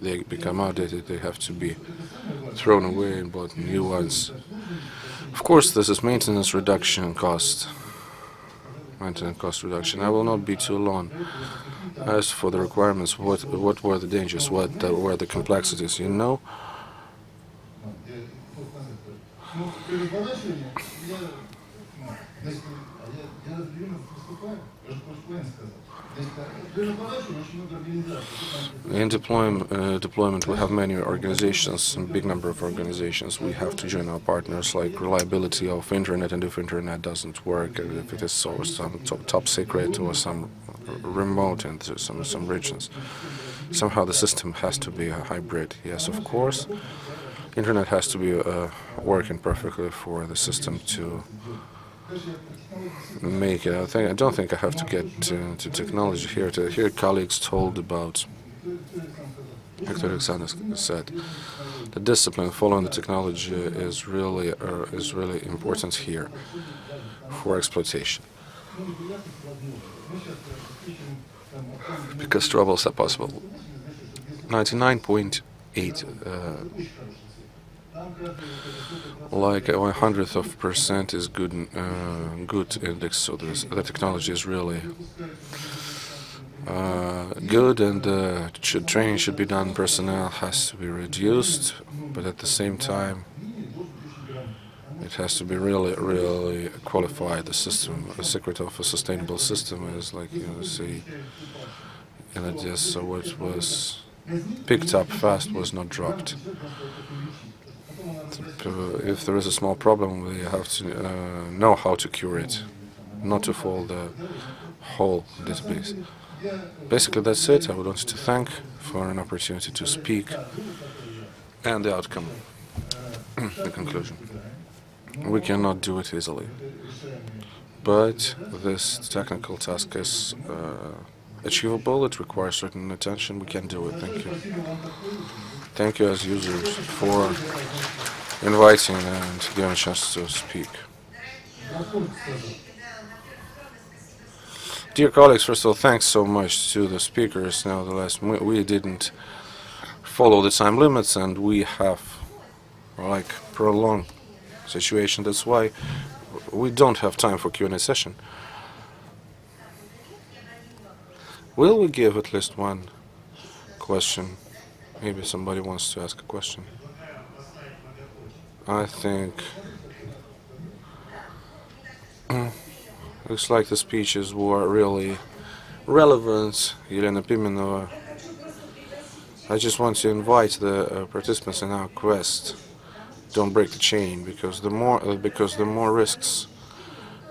they become outdated. They have to be thrown away and bought new ones. Of course, this is maintenance reduction cost. Maintenance cost reduction. I will not be too long. As for the requirements, what were the dangers? What were the complexities? You know. In deployment, we have many organizations, a big number of organizations. We have to join our partners, like reliability of internet, and if internet doesn't work, if it is some top secret or some remote in some regions, somehow the system has to be a hybrid. Yes, of course, internet has to be working perfectly for the system to make it. I don't think I have to get to technology here. To hear colleagues told about, Victor Alexander said, the discipline following the technology is really important here for exploitation, because troubles are possible. 99.8. Like 100% is good index, so the technology is really good, and training should be done. Personnel has to be reduced, but at the same time, it has to be really qualified. The system, the secret of a sustainable system is, like, say, in Odessa, what was picked up fast was not dropped. If there is a small problem, we have to know how to cure it, not to follow the whole database. Basically, that's it. I would want to thank for an opportunity to speak, and the outcome, the conclusion. We cannot do it easily, but this technical task is achievable. It requires certain attention. We can do it. Thank you. Thank you, as users, for inviting and giving a chance to speak. Dear colleagues, first of all, thanks so much to the speakers. Nevertheless, we didn't follow the time limits, and we have, like, prolonged situation. That's why we don't have time for Q&A session. Will we give at least one question? Maybe somebody wants to ask a question. I think looks like the speeches were really relevant. Elena Pimenova. I just want to invite the participants in our quest don't break the chain, because the more risks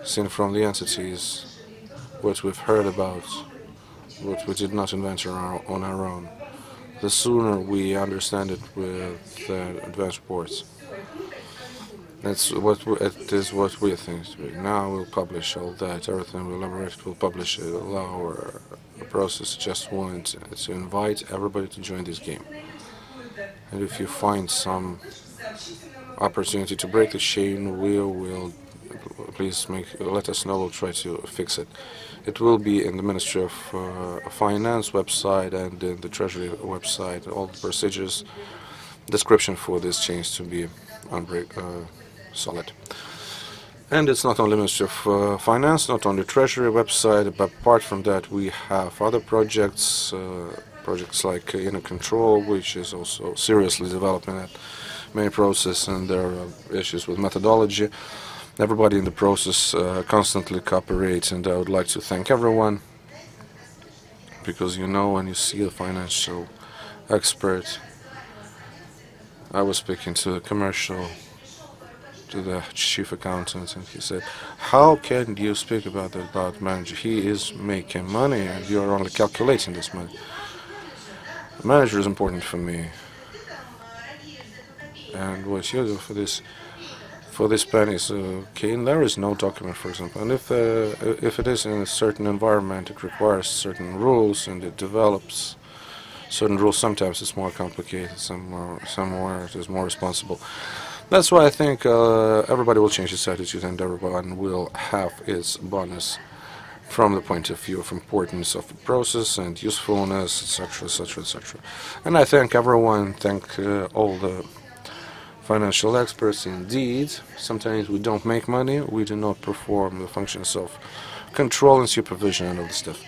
seen from the entities, what we've heard about, what we did not invent on our own, the sooner we understand it with advanced reports. It is what we think. Now we'll publish all that, everything we'll elaborate, we'll publish it, allow our process. Just want to invite everybody to join this game. And if you find some opportunity to break the chain, we will, please let us know, we'll try to fix it. It will be in the Ministry of Finance website and in the Treasury website, all the procedures, description for this change to be solid. And it's not only Ministry of Finance, not only Treasury website, but apart from that we have other projects, projects like Inner Control, which is also seriously developing that main process, and there are issues with methodology. Everybody in the process constantly cooperates, and I would like to thank everyone, because when you see a financial expert, I was speaking to the chief accountant, and he said, how can you speak about manager? He is making money and you are only calculating this money. The manager is important for me, and what you do for this pennies, okay, and there is no document, for example, and if it is in a certain environment, it requires certain rules, and it develops certain rules. Sometimes it's more complicated, somewhere it is more responsible. That's why I think everybody will change its attitude, and everyone will have its bonus from the point of view of importance of the process and usefulness, etc., etc., etc. And I thank everyone, thank all the financial experts. Indeed, sometimes we don't make money, we do not perform the functions of control and supervision and all this stuff.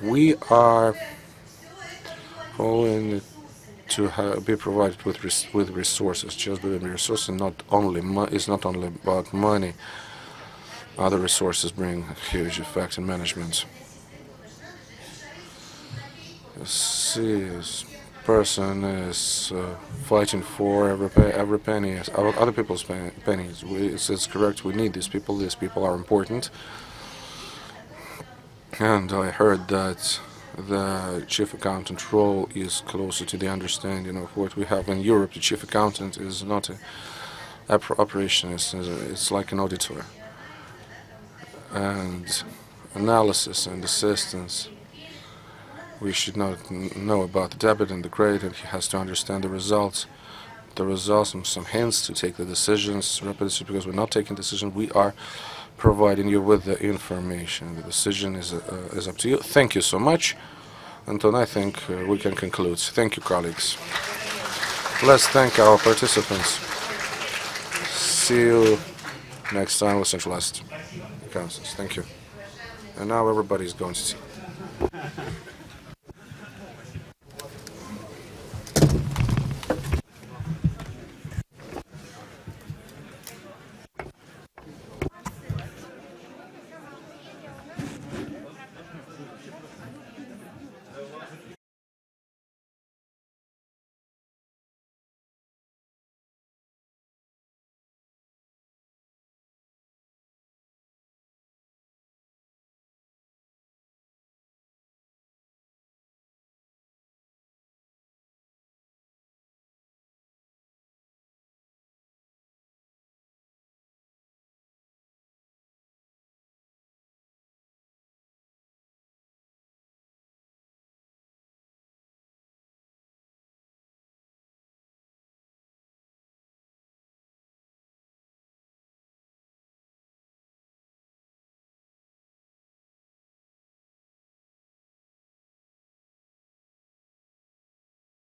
We are following to be provided with resources. Just with resources, is not only about money. Other resources bring a huge effect in management. A serious person is fighting for every penny, other people's pennies. It's correct. We need these people. These people are important. And I heard that the chief accountant role is closer to the understanding of what we have in Europe. The chief accountant is not an operationist, it's like an auditor. And analysis and assistance. We should not know about the debit and the credit, and he has to understand the results and some hints to take the decisions rapidly, because we're not taking decisions, we are providing you with the information. The decision is up to you. Thank you so much. Anton, I think we can conclude. Thank you, colleagues. Let's thank our participants. See you next time with Centralized Councils. Thank you. And now everybody's going to see.